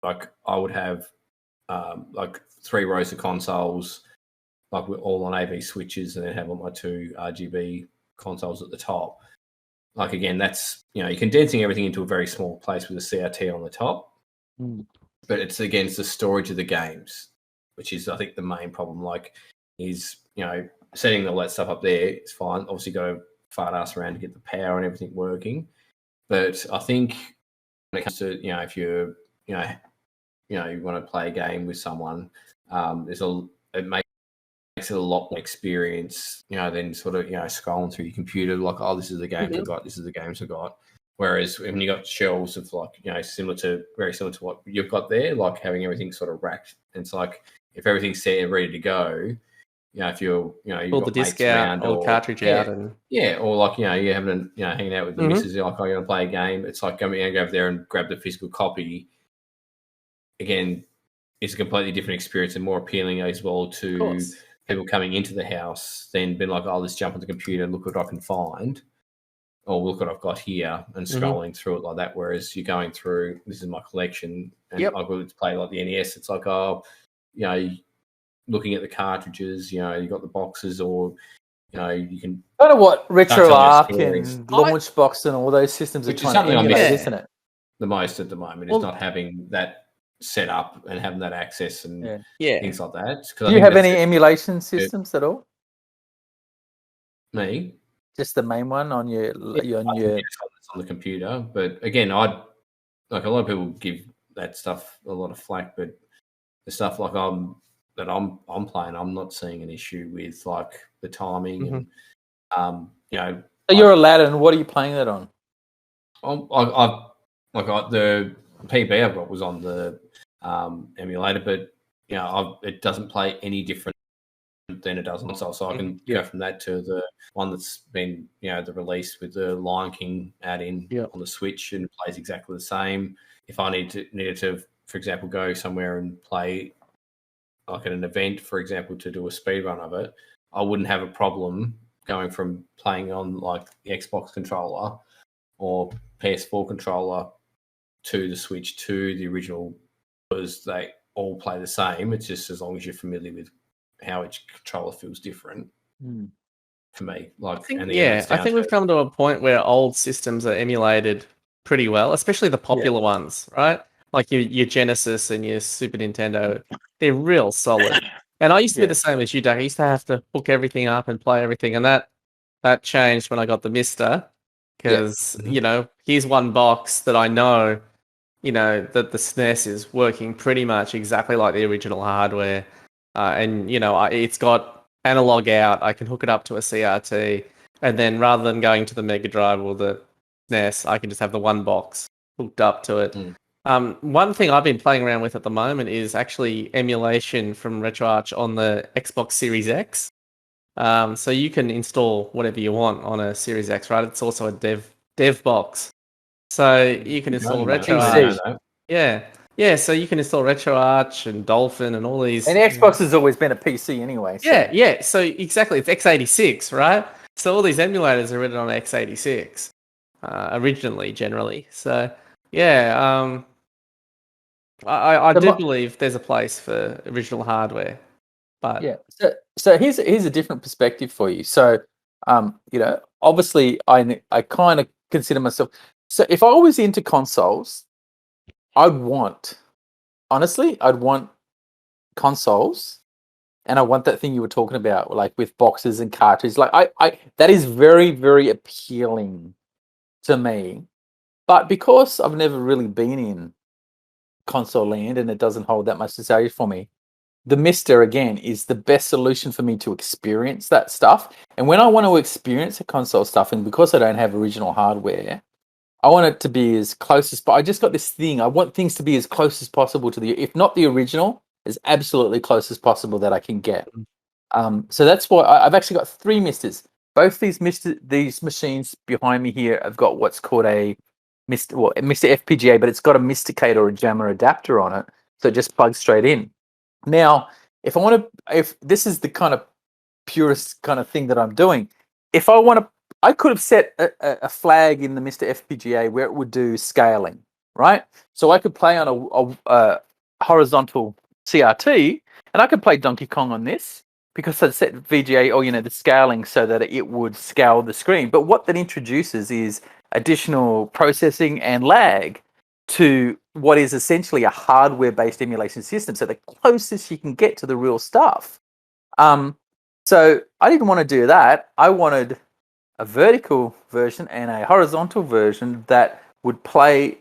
like I would have like 3 rows of consoles, like we're all on AV switches, and then have all my 2 RGB consoles at the top. Like again, that's you're condensing everything into a very small place with a CRT on the top. But it's the storage of the games. which is I think the main problem. Like, is setting all that stuff up there is fine. Obviously, got to fart ass around to get the power and everything working. But I think when it comes to if you're you want to play a game with someone, it makes it a lot more experience, than sort of scrolling through your computer like, oh, this is the games I've got, this is the games I've got. Whereas when you got shelves of like very similar to what you've got there, like having everything sort of racked, and it's like if everything's set and ready to go, if you're you've pull got the disc out, or cartridge out, and or like you're having hanging out with the missus, you're like, oh, you're gonna play a game. It's like go over there and grab the physical copy. Again, it's a completely different experience and more appealing as well to people coming into the house than being like, oh, let's jump on the computer and look what I can find, or look what I've got here, and scrolling through it like that. Whereas you're going through, this is my collection, and I would play like the NES. It's like, oh, looking at the cartridges, you got the boxes, or you can kind of what RetroArch and Launchbox and all those systems are trying to emulate, isn't it? The most at the moment is not having that set up and having that access and things like that. Do you have any emulation systems at all? Me? Just the main one on your on the computer. But again, a lot of people give that stuff a lot of flack, but the stuff like I'm playing, I'm not seeing an issue with like the timing and So you're Aladdin. What are you playing that on? The PB I've got was on the emulator, but it doesn't play any different than it does on console. So I can go from that to the one that's been the release with the Lion King add-in on the Switch, and it plays exactly the same. If I needed to, for example, go somewhere and play like at an event, for example, to do a speed run of it, I wouldn't have a problem going from playing on like the Xbox controller or PS4 controller to the Switch to the original, because they all play the same. It's just as long as you're familiar with how each controller feels different. For me, I think we've come to a point where old systems are emulated pretty well, especially the popular ones, right? Like your Genesis and your Super Nintendo, they're real solid. And I used to be the same as you, Doug. I used to have to hook everything up and play everything, and that changed when I got the Mister, because here's one box that I know, that the SNES is working pretty much exactly like the original hardware, and it's got analog out. I can hook it up to a CRT, and then rather than going to the Mega Drive or the SNES, I can just have the one box hooked up to it. One thing I've been playing around with at the moment is actually emulation from RetroArch on the Xbox Series X. So you can install whatever you want on a Series X, right? It's also a dev box. So you can install RetroArch. So you can install RetroArch and Dolphin and all these. And Xbox has always been a PC anyway. So. So exactly, it's x86, right? So all these emulators are written on x86 originally, generally. So I do believe there's a place for original hardware, but So here's a different perspective for you. So obviously I kind of consider myself. So if I was into consoles, I'd want consoles, and I want that thing you were talking about, like with boxes and cartridges. Like I that is very, very appealing to me. But because I've never really been in console land and it doesn't hold that much desire for me, the Mister, again, is the best solution for me to experience that stuff. And when I want to experience the console stuff, and because I don't have original hardware, I want it to be as close as... But I just got this thing. I want things to be as close as possible to the... If not the original, as absolutely close as possible that I can get. So that's why I've actually got 3 Misters. Both these machines behind me here have got what's called a Mr. FPGA, but it's got a Misticator or a jammer adapter on it, so it just plugs straight in. Now, if this is the kind of purest kind of thing that I'm doing, if I want to, I could have set a flag in the Mr. FPGA where it would do scaling, right? So I could play on a horizontal CRT, and I could play Donkey Kong on this because I'd set VGA or the scaling so that it would scale the screen. But what that introduces is additional processing and lag to what is essentially a hardware-based emulation system. So the closest you can get to the real stuff. So I didn't want to do that. I wanted a vertical version and a horizontal version that would play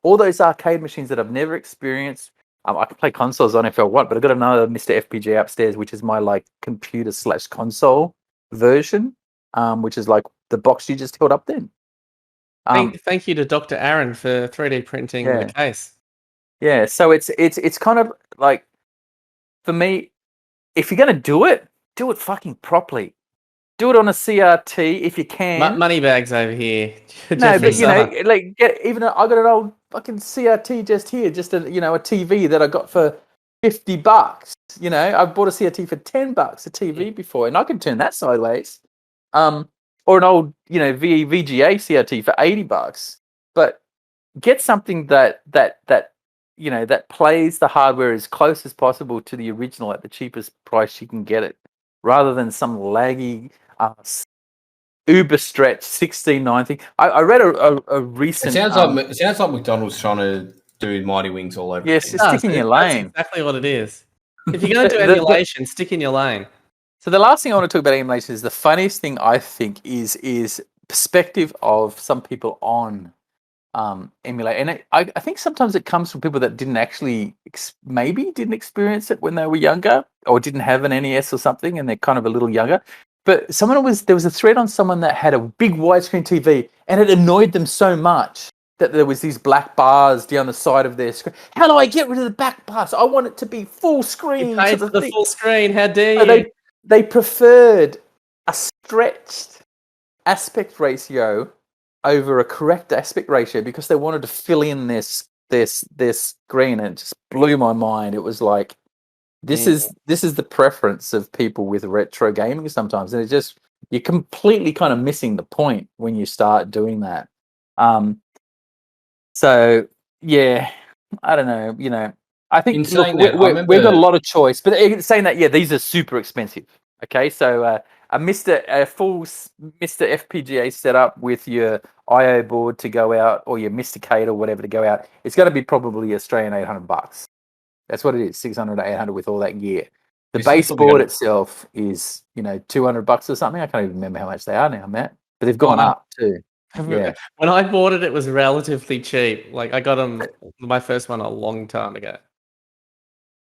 all those arcade machines that I've never experienced. I can play consoles on if I want, but I've got another Mr. FPGA upstairs, which is my like computer/console version, which is like the box you just held up then. Thank you to Dr. Aaron for 3D printing the case. Yeah, so it's kind of like, for me, if you're going to do it fucking properly. Do it on a CRT if you can. Money bags over here. No, but like I got an old fucking CRT just here, just a TV that I got for $50. I bought a CRT for $10, a TV before, and I can turn that sideways. Or an old VGA CRT for $80. But get something that plays the hardware as close as possible to the original at the cheapest price you can get it, rather than some laggy uber stretch 1690. I read a recent. It sounds like McDonald's trying to do Mighty Wings all over. Yes, stick in your lane. That's exactly what it is. If you're going to do emulation, stick in your lane. So the last thing I want to talk about emulation is the funniest thing I think is perspective of some people on emulate, and I think sometimes it comes from people that didn't actually didn't experience it when they were younger, or didn't have an NES or something, and they're kind of a little younger. But there was a thread on someone that had a big widescreen TV, and it annoyed them so much that there was these black bars down the side of their screen. How do I get rid of the back bars? I want it to be full screen. You paid for the full screen. How dare you? They preferred a stretched aspect ratio over a correct aspect ratio because they wanted to fill in this screen, and it just blew my mind. It was like, this is the preference of people with retro gaming sometimes, and you're completely kind of missing the point when you start doing that. So yeah, I don't know. I think we've got a lot of choice, but saying that, these are super expensive. Okay, so a full Mr. FPGA setup with your I/O board to go out, or your Mr. Kate or whatever to go out, it's going to be probably Australian $800. That's what it is, 600 to 800 with all that gear. The base board itself is $200 or something. I can't even remember how much they are now, Matt. But they've gone up too. Yeah. When I bought it, it was relatively cheap. Like I got my first one a long time ago.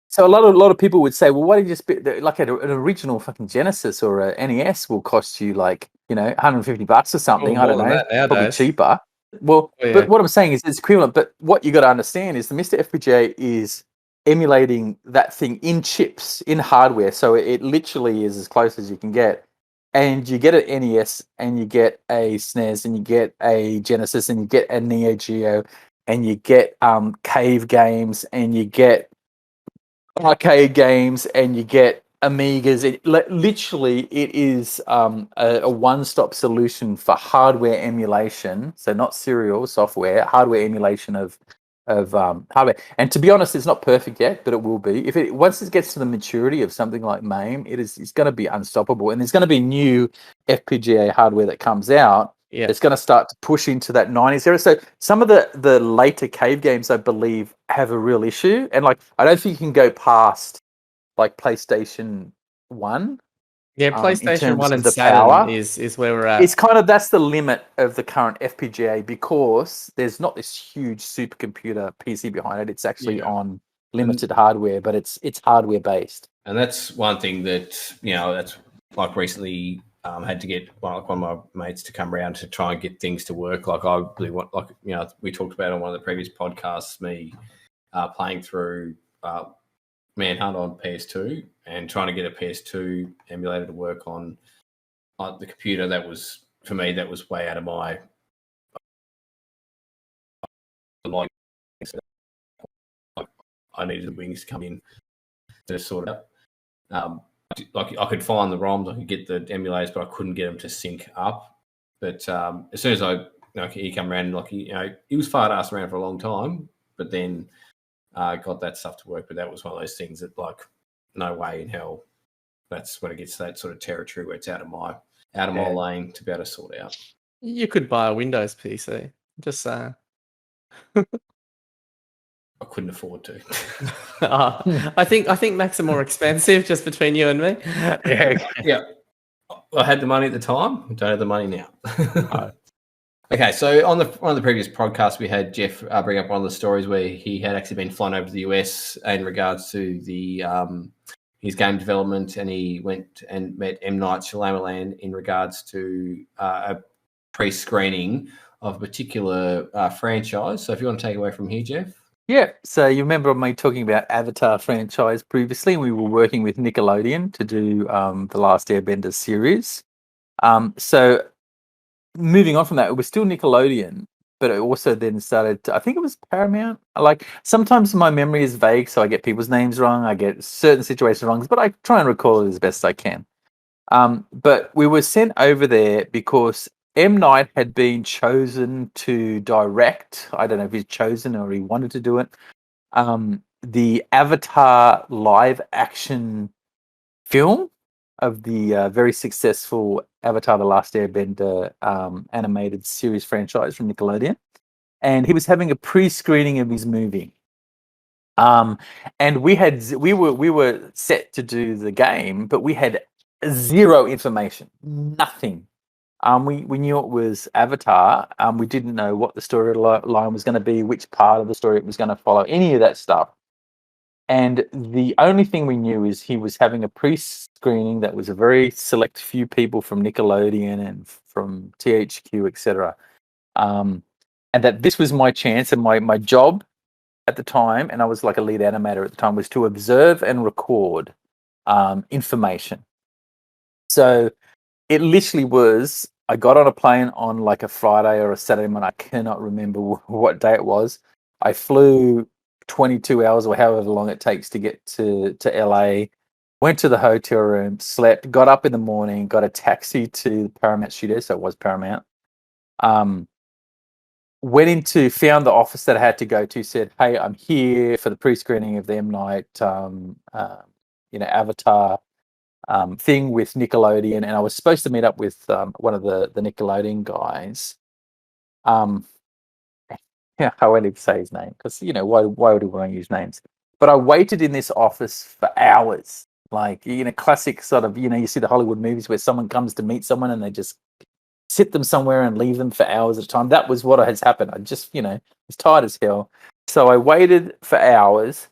So a lot of people would say, well, why did you spend like an original fucking Genesis or a NES will cost you like $150 or something? I don't know, probably cheaper. Well, but what I'm saying is it's equivalent. But what you got to understand is the Mr. FPGA is emulating that thing in chips, in hardware. So it literally is as close as you can get. And you get an NES, and you get a SNES, and you get a Genesis, and you get a Neo Geo, and you get cave games, and you get arcade games, and you get Amigas. It is a one-stop solution for hardware emulation. So not serial software, hardware emulation of hardware. And to be honest, it's not perfect yet, but it will be. Once it gets to the maturity of something like MAME, it's going to be unstoppable. And there's going to be new FPGA hardware that comes out. Yeah. It's going to start to push into that 90s era. So some of the later cave games, I believe, have a real issue. And like, I don't think you can go past like PlayStation 1. Yeah, PlayStation 1 and Saturn is where we're at. It's kind of, that's the limit of the current FPGA, because there's not this huge supercomputer PC behind it. It's actually on limited hardware, but it's hardware based. And that's one thing that, that's like recently had to get one of my mates to come around to try and get things to work. Like I really want, we talked about on one of the previous podcasts, me playing through Manhunt on PS2 and trying to get a PS2 emulator to work on the computer. That was, for me, that was way out of my I needed the wings to come in to sort it out. Like I could find the ROMs, I could get the emulators, but I couldn't get them to sync up. But as soon as he come around, he was fart-ass around for a long time, but then got that stuff to work. But that was one of those things that, like, no way in hell. That's when it gets to that sort of territory where it's out of my lane to be able to sort out. You could buy a Windows PC. Just saying. I couldn't afford to. I think Macs are more expensive, just between you and me. Yeah. I had the money at the time. I don't have the money now. Okay, so on one of the previous podcasts, we had Geoff bring up one of the stories where he had actually been flown over to the US in regards to the his game development, and he went and met M Night Shyamalan in regards to a pre-screening of a particular franchise. So if you want to take away from here, Geoff. Yeah, so you remember me talking about Avatar franchise previously, and we were working with Nickelodeon to do the Last Airbender series. So moving on from that, it was still Nickelodeon, but it also then started I think it was Paramount. Like, sometimes my memory is vague, so I get people's names wrong, I get certain situations wrong, but I try and recall it as best I can. But we were sent over there because M. Night had been chosen to direct. I don't know if he's chosen or he wanted to do it. The Avatar live action film of the very successful Avatar: The Last Airbender animated series franchise from Nickelodeon, and he was having a pre-screening of his movie. And we were set to do the game, but we had zero information, nothing. We knew it was Avatar. We didn't know what the storyline was going to be, which part of the story it was going to follow, any of that stuff. And the only thing we knew is he was having a pre-screening that was a very select few people from Nickelodeon and from THQ, etc. And that this was my chance, and my job at the time, and I was like a lead animator at the time, was to observe and record information. So it literally was, I got on a plane on like a Friday or a Saturday morning. I cannot remember what day it was. I flew 22 hours or however long it takes to get to LA, went to the hotel room, slept, got up in the morning, got a taxi to the Paramount studio, so it was Paramount. Went into, found the office that I had to go to, said, hey, I'm here for the pre-screening of the M. Night, Avatar thing with Nickelodeon, and I was supposed to meet up with one of the Nickelodeon guys. Yeah, I won't even say his name because why would we want to use names? But I waited in this office for hours, like classic sort of you see the Hollywood movies where someone comes to meet someone and they just sit them somewhere and leave them for hours at a time. That was what has happened. I just was tired as hell, so I waited for hours,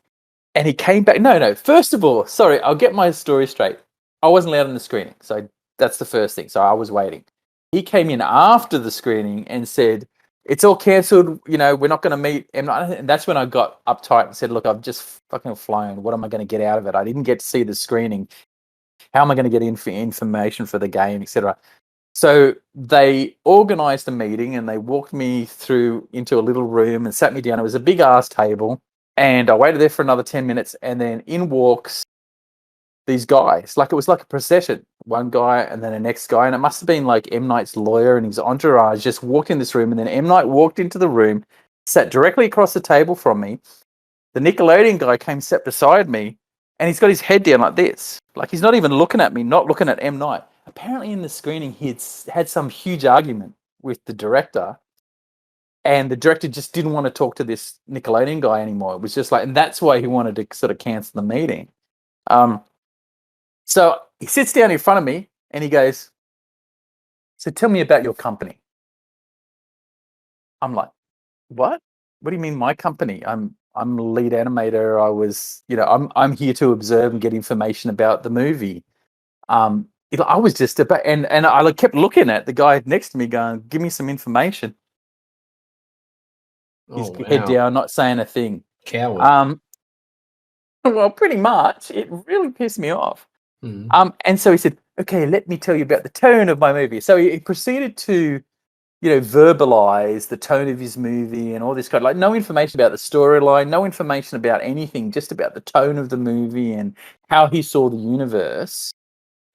and he came back. No. First of all, sorry, I'll get my story straight. I wasn't allowed in the screening, so that's the first thing. So I was waiting. He came in after the screening and said, it's all cancelled, we're not going to meet. And that's when I got uptight and said, look, I've just fucking flown. What am I going to get out of it? I didn't get to see the screening. How am I going to get information for the game, etc.? So they organised a meeting and they walked me through into a little room and sat me down. It was a big ass table, and I waited there for another 10 minutes, and then in walks these guys. Like, it was like a procession. One guy and then the next guy, and it must have been like M. Night's lawyer and his entourage just walked in this room, and then M. Night walked into the room, sat directly across the table from me. The Nickelodeon guy came, sat beside me, and he's got his head down like this. Like, he's not even looking at me, not looking at M. Night. Apparently in the screening, he had some huge argument with the director, and the director just didn't want to talk to this Nickelodeon guy anymore. It was just like, and that's why he wanted to sort of cancel the meeting. So he sits down in front of me and he goes, so tell me about your company. I'm like, what? What do you mean my company? I'm a lead animator. I was, I'm here to observe and get information about the movie. I was just about, and I kept looking at the guy next to me going, give me some information. His head down, not saying a thing. Coward. Well, pretty much. It really pissed me off. And so he said, okay, let me tell you about the tone of my movie. So he proceeded to, verbalize the tone of his movie and all this kind of, like, no information about the storyline, no information about anything, just about the tone of the movie and how he saw the universe.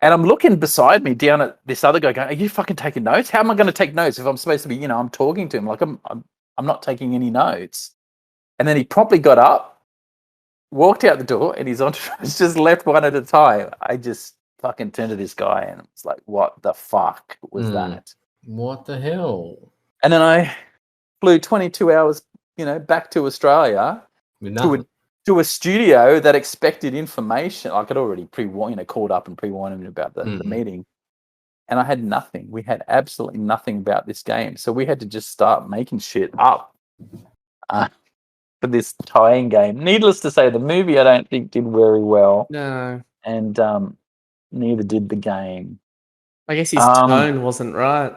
And I'm looking beside me down at this other guy going, are you fucking taking notes? How am I going to take notes if I'm supposed to be, I'm talking to him? Like, I'm not taking any notes. And then he promptly got up, walked out the door, and his entourage just left one at a time. I just fucking turned to this guy and was like, what the fuck was that? What the hell? And then I flew 22 hours, back to Australia, With nothing. to a studio that expected information. I could already called up and pre-warned him about the meeting, and I had nothing. We had absolutely nothing about this game, so we had to just start making shit up for this tie-in game. Needless to say, the movie I don't think did very well. No, and neither did the game. I guess his tone wasn't right.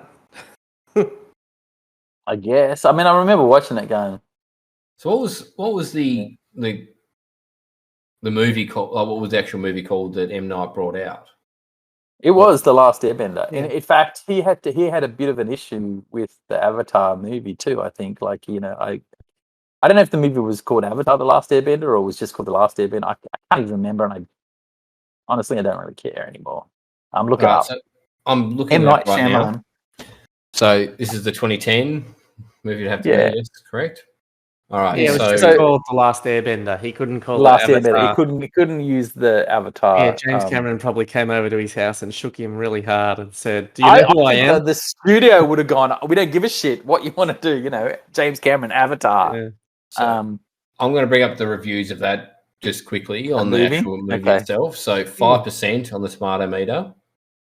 I guess. I mean, I remember watching that game. So what was the movie called? What was the actual movie called that M Night brought out? It was The Last Airbender. Yeah. In fact, he had a bit of an issue with the Avatar movie too. I think, I don't know if the movie was called Avatar: The Last Airbender or was just called The Last Airbender. I can't even remember, and honestly, I don't really care anymore. I'm looking up. So I'm looking M Night right Shyamalan. now. So this is the 2010 movie to have to be, yes, correct? All right. Yeah, it was just called The Last Airbender. He couldn't call Last it Avatar. Airbender. He couldn't use the Avatar. Yeah, James Cameron probably came over to his house and shook him really hard and said, "Do you know who I am?" The studio would have gone, "We don't give a shit what you want to do." James Cameron, Avatar. Yeah. So I'm going to bring up the reviews of that just quickly on the actual movie itself. So 5% on the Smartometer,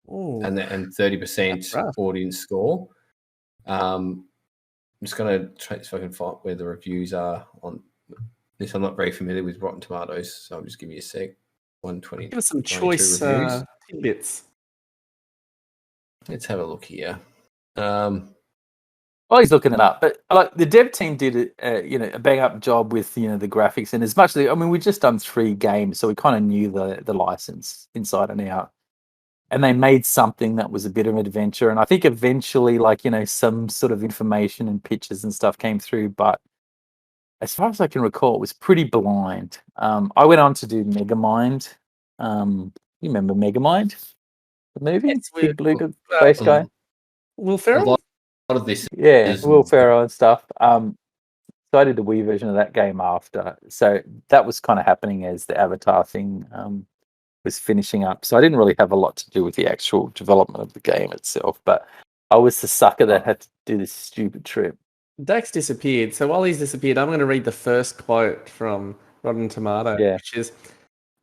and 30% audience score. I'm just going to try so I can find where the reviews are on this. I'm not very familiar with Rotten Tomatoes, so I'll just give you a sec. 120. Give us some choice tidbits. Let's have a look here. Well, he's looking it up, but the dev team did a bang up job with the graphics, and as much as we just done 3 games, so we kind of knew the license inside and out, and they made something that was a bit of an adventure. And I think eventually, some sort of information and pictures and stuff came through, but as far as I can recall, it was pretty blind. I went on to do Megamind. You remember Megamind, the movie? It's Big blue face guy. Will Ferrell. A lot of this, Will Ferrell and stuff. So I did the Wii version of that game after. So that was kind of happening as the Avatar thing was finishing up. So I didn't really have a lot to do with the actual development of the game itself, but I was the sucker that had to do this stupid trip. Dax disappeared. So while he's disappeared, I'm going to read the first quote from Rotten Tomatoes, which is,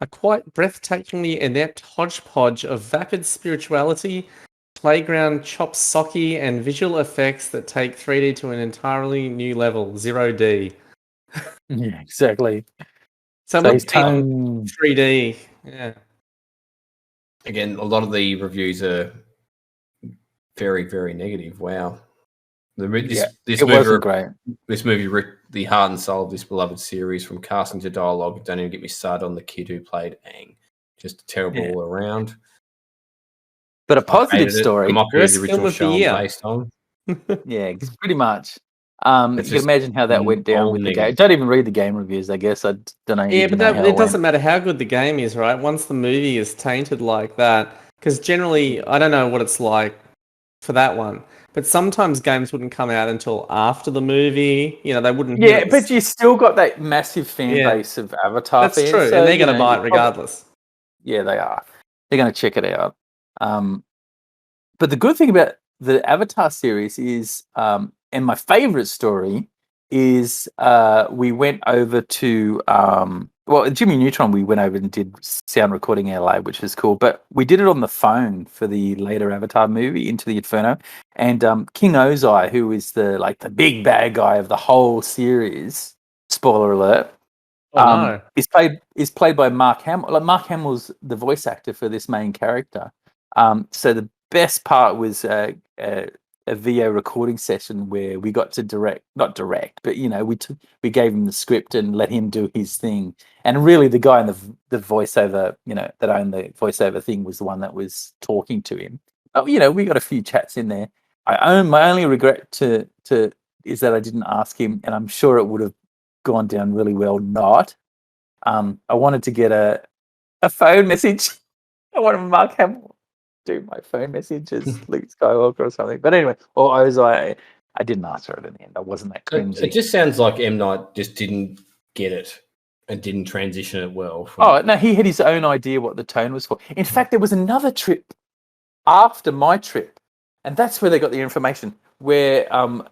"A quite breathtakingly inept hodgepodge of vapid spirituality, playground chop socky, and visual effects that take 3D to an entirely new level, 0D." Yeah, exactly. So he's 3D. Yeah. Again, a lot of the reviews are very, very negative. Wow. This movie wasn't great. This movie ripped the heart and soul of this beloved series, from casting to dialogue. Don't even get me started on the kid who played Aang. Just terrible all around. But a positive story. The original show based on. Yeah, pretty much. You can imagine how that went down with the game. Don't even read the game reviews, I guess. I don't know. Yeah, but it doesn't matter how good the game is, right? Once the movie is tainted like that, because generally, I don't know what it's like for that one, but sometimes games wouldn't come out until after the movie. They wouldn't. Yeah, but you still got that massive fan base of Avatar fans. That's true, so, and they're going to buy it regardless. Yeah, they are. They're going to check it out. But the good thing about the Avatar series is, and my favorite story is, we went over to Jimmy Neutron. We went over and did sound recording in LA, which was cool. But we did it on the phone for the later Avatar movie, Into the Inferno. And King Ozai, who is the big bad guy of the whole series, spoiler alert, is played by Mark Hamill. Mark Hamill's the voice actor for this main character. So the best part was a VO recording session where we got to not direct, but we gave him the script and let him do his thing. And really, the guy in the voiceover, that owned the voiceover thing, was the one that was talking to him. We got a few chats in there. My only regret is that I didn't ask him, and I'm sure it would have gone down really well. Not. I wanted to get a phone message. I wanted Mark Hamill do my phone message as Luke Skywalker or something. But anyway, or I didn't ask for it in the end. I wasn't that cringy. It just sounds like M. Night just didn't get it and didn't transition it well. No, he had his own idea what the tone was for. In fact, there was another trip after my trip, and that's where they got the information, where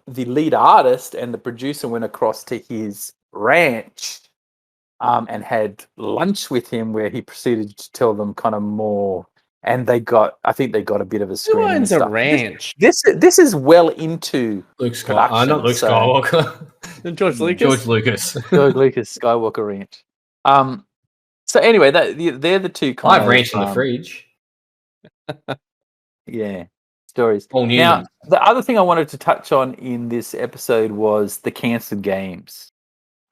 the lead artist and the producer went across to his ranch and had lunch with him where he proceeded to tell them kind of more. And I think they got a bit of a Who screening and owns a stuff. ranch? This is well into Luke production. not Luke so- Skywalker. George Lucas? George Lucas. George Lucas Skywalker Ranch. So anyway, they're the two kind I've of ranch in the fridge. yeah stories. Paul Now, Newman. the other thing I wanted to touch on in this episode was the cancelled games.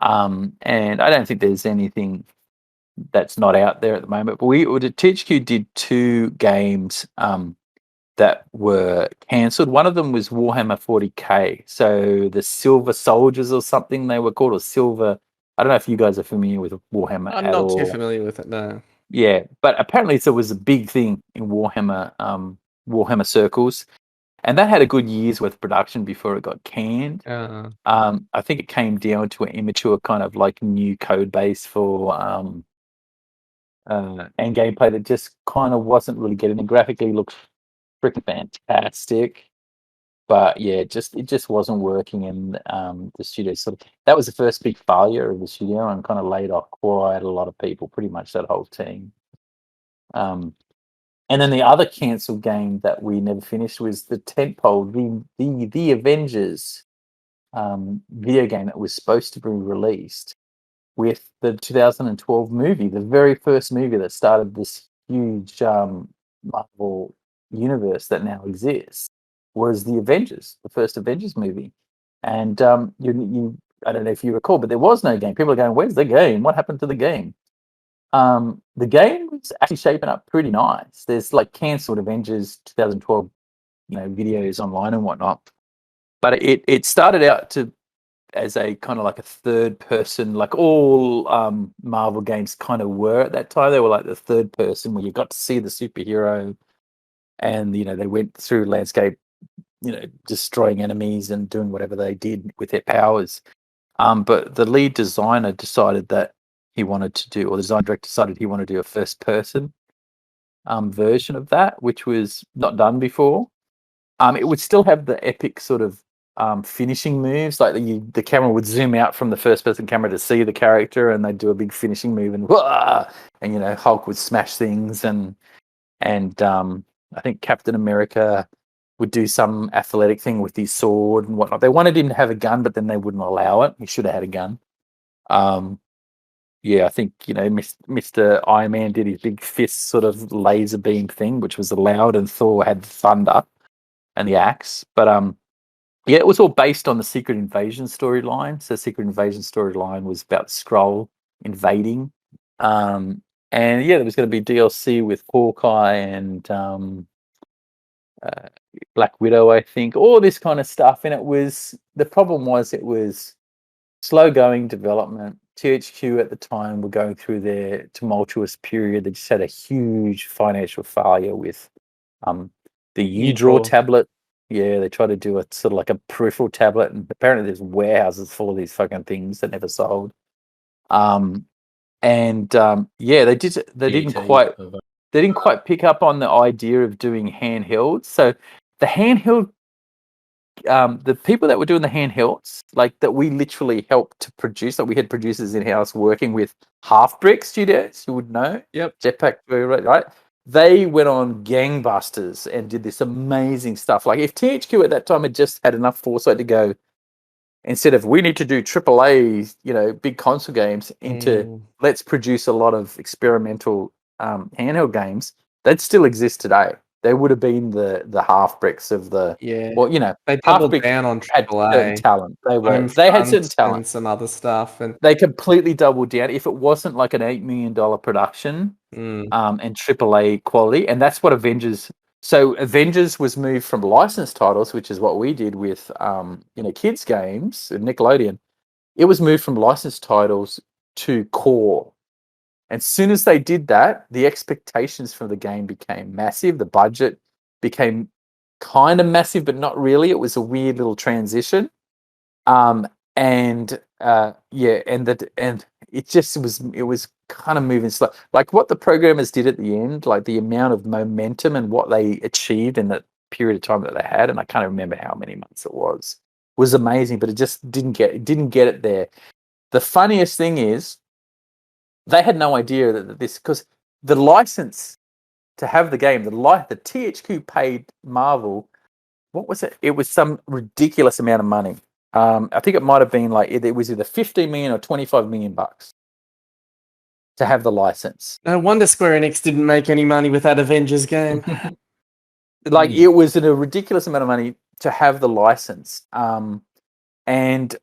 And I don't think there's anything that's not out there at the moment. But THQ did 2 games that were cancelled. One of them was Warhammer 40k. So the Silver Soldiers or something they were called, or Silver. I don't know if you guys are familiar with Warhammer I'm at not all. too familiar with it, no. Yeah, but apparently it was a big thing in Warhammer circles, and that had a good year's worth of production before it got canned. I think it came down to an immature kind of like new code base for and gameplay that just kind of wasn't really getting it. Graphically looked freaking fantastic, but yeah, it just wasn't working, and the studio that was the first big failure of the studio and kind of laid off quite a lot of people, pretty much that whole team. And then the other cancelled game that we never finished was the tentpole, the Avengers video game that was supposed to be released with the 2012 movie, the very first movie that started this huge Marvel universe that now exists, was the Avengers, the first Avengers movie. And you I don't know if you recall, but there was no game. People are going, "Where's the game? What happened to the game?" The game was actually shaping up pretty nice. There's like cancelled Avengers 2012, videos online and whatnot. But it started out as a kind of like a third person, like all Marvel games kind of were at that time. They were like the third person where you got to see the superhero, and they went through landscape, destroying enemies and doing whatever they did with their powers. But the lead designer decided that he wanted to do, or the design director decided he wanted to do a first person version of that, which was not done before. It would still have the epic sort of finishing moves, like the camera would zoom out from the first person camera to see the character, and they'd do a big finishing move, and Hulk would smash things, and I think Captain America would do some athletic thing with his sword and whatnot. They wanted him to have a gun, but then they wouldn't allow it. He should have had a gun. I think Mr. Iron Man did his big fist sort of laser beam thing, which was allowed, and Thor had thunder and the axe. But it was all based on the Secret Invasion storyline. So Secret Invasion storyline was about Skrull invading, and there was going to be DLC with Hawkeye and Black Widow, I think, all this kind of stuff. And the problem was it was slow going development. THQ at the time were going through their tumultuous period. They just had a huge financial failure with the U-Draw tablet. Yeah, they tried to do a sort of like a peripheral tablet, and apparently there's warehouses full of these fucking things that never sold. They didn't quite pick up on the idea of doing handhelds. So the handheld, the people that were doing the handhelds, like that we literally helped to produce, like we had producers in-house working with Half Brick Studios, you would know. Yep. Jetpack, right? They went on gangbusters and did this amazing stuff. Like if THQ at that time had just had enough foresight to go, instead of we need to do AAA, big console games, into let's produce a lot of experimental handheld games, they'd still exist today. They would have been the Half Bricks of the they Half doubled Brick down on had AAA certain talent. They had certain talent and some other stuff, and they completely doubled down. If it wasn't like an $8 million production and AAA quality, and that's what Avengers. So Avengers was moved from licensed titles, which is what we did with kids games and Nickelodeon. It was moved from licensed titles to core. And as soon as they did that, the expectations for the game became massive. The budget became kind of massive, but not really. It was a weird little transition. And it was kind of moving slow. Like what the programmers did at the end, like the amount of momentum and what they achieved in that period of time that they had, and I can't remember how many months it was amazing, but it just didn't get it there. The funniest thing is they had no idea that this, because the license to have the game, the THQ paid Marvel, what was it? It was some ridiculous amount of money. I think it might have been like it was either 15 million or 25 million bucks to have the license. No wonder Square Enix didn't make any money with that Avengers game. Like it was a ridiculous amount of money to have the license. And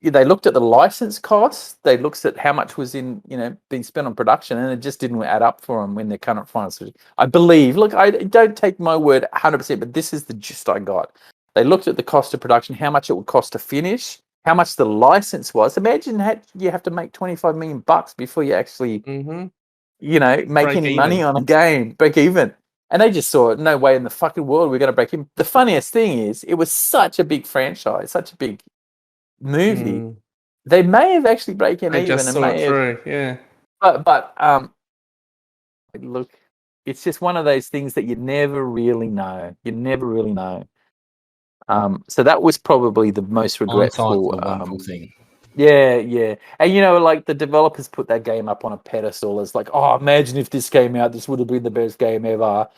they looked at the license costs. They looked at how much was being spent on production, and it just didn't add up for them when their current finals. I believe. Look, I don't take my word 100%, but this is the gist I got. They looked at the cost of production, how much it would cost to finish, how much the license was. Imagine you have to make 25 million bucks before you actually, make Break any even. money on a game, break even. And they just saw no way in the fucking world we're going to break even. The funniest thing is, it was such a big franchise, such a big movie. They may have actually broken even. Just saw it through, yeah. But look, it's just one of those things that you never really know. You never really know. So that was probably the most regretful. A wonderful thing. Yeah. And like the developers put that game up on a pedestal as like, oh, imagine if this came out, this would have been the best game ever.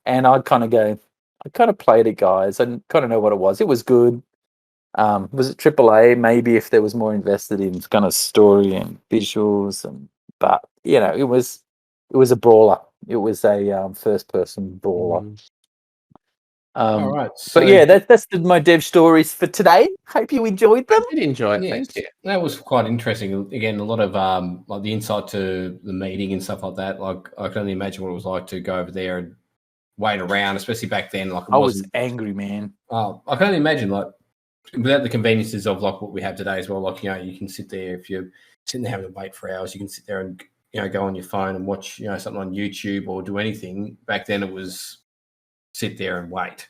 And I'd kind of go, I kind of played it, guys. I kind of know what it was. It was good. Was it AAA? Maybe if there was more invested in kind of story and visuals, but it was a brawler. It was a first-person brawler. All right, so but yeah, that's my dev stories for today. Hope you enjoyed them. I did enjoy it. Thank you. That was quite interesting. Again, a lot of like the insight to the meeting and stuff like that. Like I can only imagine what it was like to go over there and wait around, especially back then. Like I was angry, man. I can only imagine, like, without the conveniences of like what we have today as well. Like you can sit there if you're sitting there having to wait for hours. You can sit there and go on your phone and watch something on YouTube or do anything. Back then, it was sit there and wait.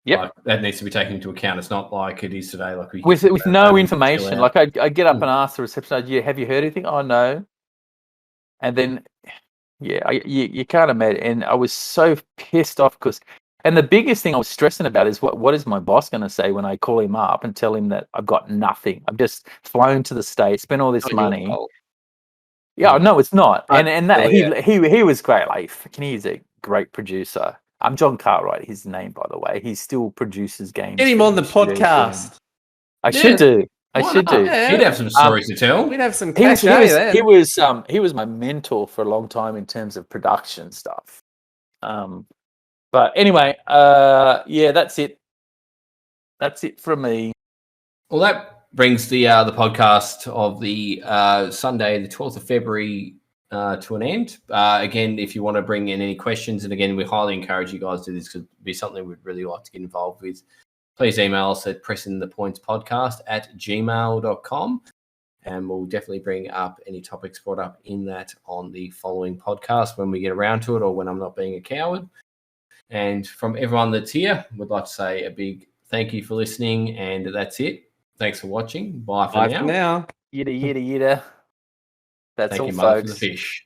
Yep. Like, that needs to be taken into account. It's not like it is today. Like with no information. Like I get up and ask the reception, have you heard anything? Oh no. And then, you can't imagine. And I was so pissed off and the biggest thing I was stressing about is what is my boss going to say when I call him up and tell him that I've got nothing? I've just flown to the States, spent all this money. Yeah, no, it's not. And that he was great. Like, he's a great producer. I'm John Cartwright, his name, by the way. He still produces games. Get him on the podcast. I should do. Yeah. He'd have some stories to tell. We'd have some cash then. He was my mentor for a long time in terms of production stuff. But anyway, that's it. That's it from me. Well, that brings the podcast of the Sunday, the 12th of February, to an end. Again, if you want to bring in any questions, and again, we highly encourage you guys to do this because it'd be something we'd really like to get involved with. Please email us at pressingthepointspodcast@gmail.com, and we'll definitely bring up any topics brought up in that on the following podcast when we get around to it or when I'm not being a coward. And from everyone that's here, we'd like to say a big thank you for listening, and that's it. Thanks for watching. Bye for now. Yitta. That's thank all, you, Mother, folks. for the fish.